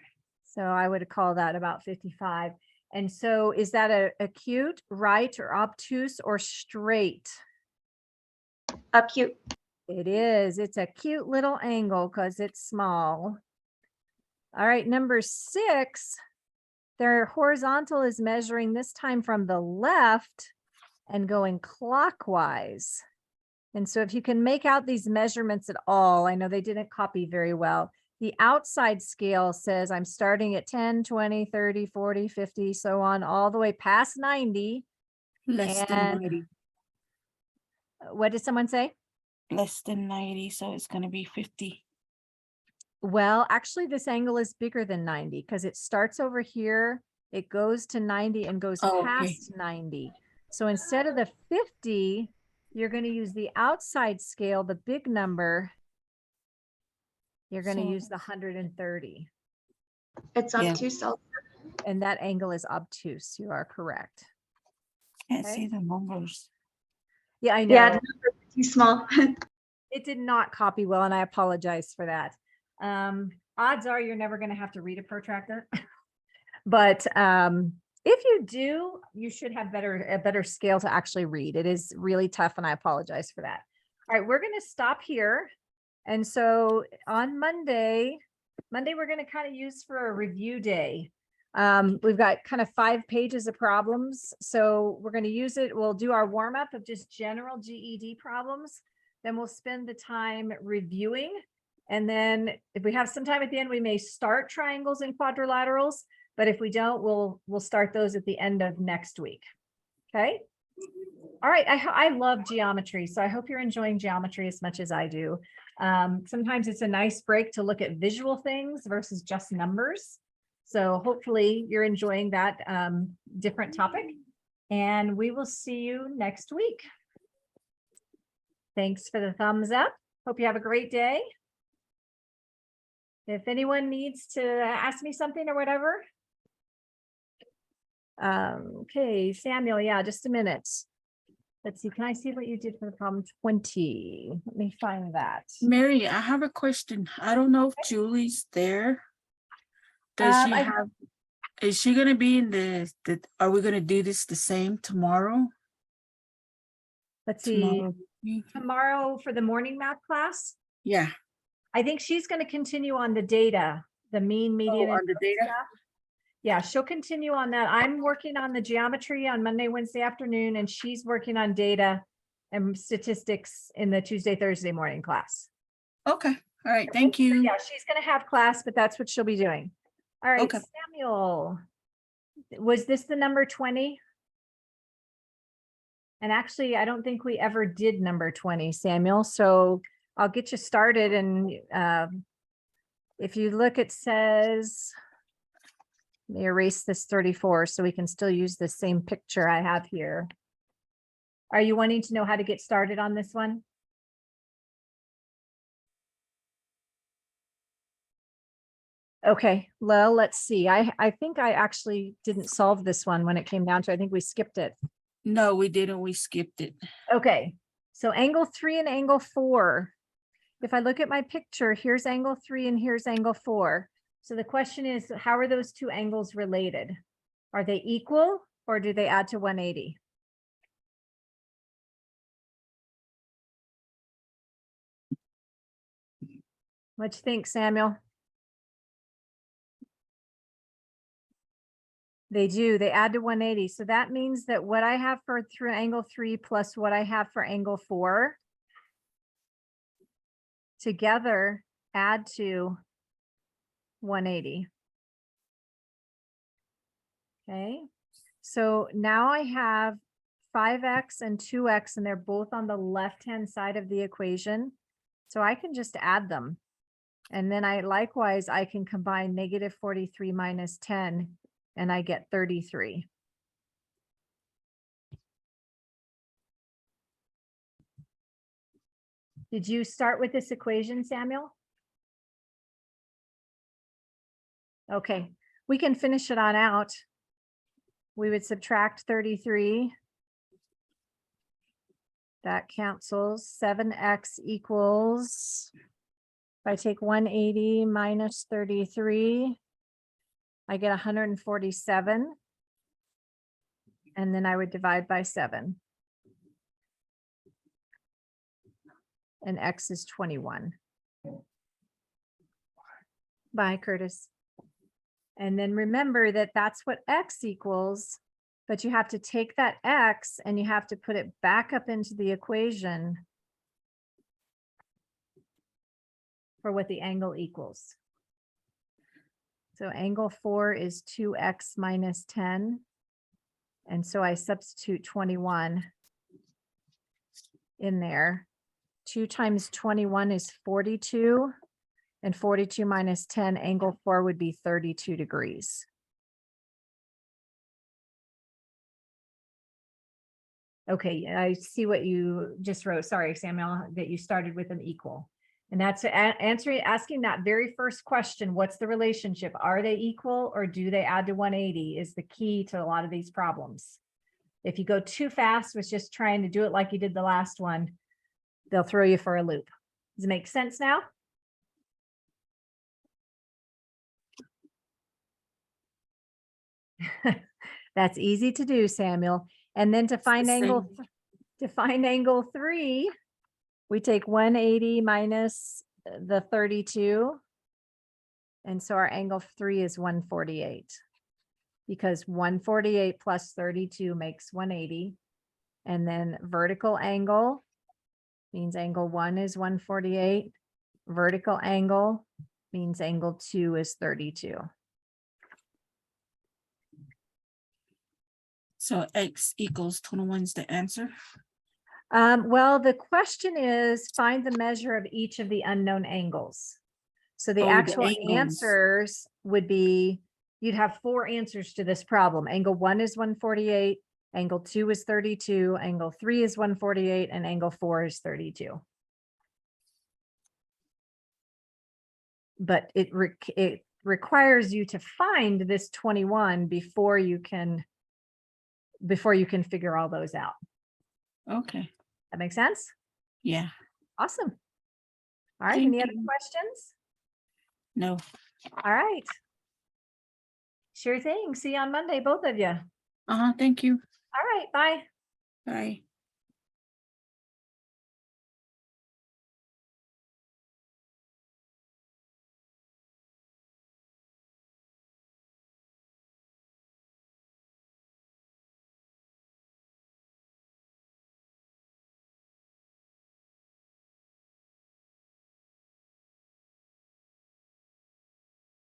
So I would call that about 55. And so is that a acute, right, or obtuse, or straight? acute. It is. It's a cute little angle because it's small. All right, number 6, their horizontal is measuring this time from the left and going clockwise. And so if you can make out these measurements at all, I know they didn't copy very well. The outside scale says I'm starting at 10, 20, 30, 40, 50, so on, all the way past 90. Less than And 90. what did someone say? Less than 90, so it's going to be 50. Well, actually, this angle is bigger than 90 because it starts over here, it goes to 90 and goes Oh, okay. past 90. So instead of the 50, you're going to use the outside scale, the big number. You're going to So- use the 130. It's Yeah. obtuse. Also. And that angle is obtuse. You are correct. Can't Okay. see the numbers. Yeah, I know. Yeah, the numbers are too small. It did not copy well, and I apologize for that. Odds are you're never going to have to read a protractor. But if you do, you should have a better scale to actually read. It is really tough, and I apologize for that. All right, we're going to stop here. And so on Monday, we're going to kind of use for a review day. We've got kind of 5 pages of problems. So we're going to use it. We'll do our warm up of just general GED problems. Then we'll spend the time reviewing. And then if we have some time at the end, we may start triangles and quadrilaterals. But if we don't, we'll start those at the end of next week. Okay. All right. I love geometry. So I hope you're enjoying geometry as much as I do. Sometimes it's a nice break to look at visual things versus just numbers. So hopefully you're enjoying that different topic. And we will see you next week. Thanks for the thumbs up. Hope you have a great day. If anyone needs to ask me something or whatever. Okay, Samuel, yeah, just a minute. Let's see, can I see what you did for the problem 20? Let me find that. Mary, I have a question. I don't know if Julie's there. Does she have, is she gonna be in the, are we gonna do this the same tomorrow? Let's see, Tomorrow? tomorrow for the morning math class. Yeah. I think she's going to continue on the data, the mean, median, on the data? stuff. Yeah, she'll continue on that. I'm working on the geometry on Monday, Wednesday afternoon, and she's working on data and statistics in the Tuesday, Thursday morning class. Okay. All right. Thank you. Yeah, she's going to have class, but that's what she'll be doing. All right, Okay. Samuel, was this the number 20? And actually, I don't think we ever did number 20, Samuel. So I'll get you started. And if you look, it says, let me erase this 34 so we can still use the same picture I have here. Are you wanting to know how to get started on this one? Okay, well, let's see. I think I actually didn't solve this one when it came down to, I think we skipped it. No, we didn't. We skipped it. Okay, so angle 3 and angle 4. If I look at my picture, here's angle 3 and here's angle 4. So the question is, how are those two angles related? Are they equal or do they add to 180? What do you think, Samuel? They do, they add to 180. So that means that what I have for through angle 3 plus what I have for angle 4 together add to 180. Okay, so now I have 5x and 2x and they're both on the left-hand side of the equation. So I can just add them. And then likewise, I can combine negative 43 minus 10 and I get 33. Did you start with this equation, Samuel? Okay, we can finish it on out. We would subtract 33. That cancels. 7x equals, if I take 180 minus 33, I get 147. And then I would divide by 7. And x is 21. Bye, Curtis. And then remember that that's what x equals, but you have to take that x and you have to put it back up into the equation for what the angle equals. So angle 4 is 2x minus 10. And so I substitute 21 in there. 2 times 21 is 42. And 42 minus 10, angle 4 would be 32 degrees. Okay, I see what you just wrote. Sorry, Samuel, that you started with an equal. And that's asking that very first question, what's the relationship? Are they equal or do they add to 180 is the key to a lot of these problems. If you go too fast with just trying to do it like you did the last one, they'll throw you for a loop. Does it make sense now? That's easy to do, Samuel. And then to find angle, to find angle 3, we take 180 minus the 32. And so our angle 3 is 148. Because 148 plus 32 makes 180. And then vertical angle means angle 1 is 148. Vertical angle means angle 2 is 32. So X equals 21 is the answer. Well, the question is find the measure of each of the unknown angles. So the Oh, the actual angles. answers would be, you'd have 4 answers to this problem. Angle 1 is 148, angle 2 is 32, angle 3 is 148, and angle 4 is 32. But it requires you to find this 21 before you can figure all those out. Okay. That makes sense? Yeah. Awesome. All right, Thank any other you. questions? No. All right. Sure thing. See you on Monday, both of you. Thank you. All right, bye. Bye.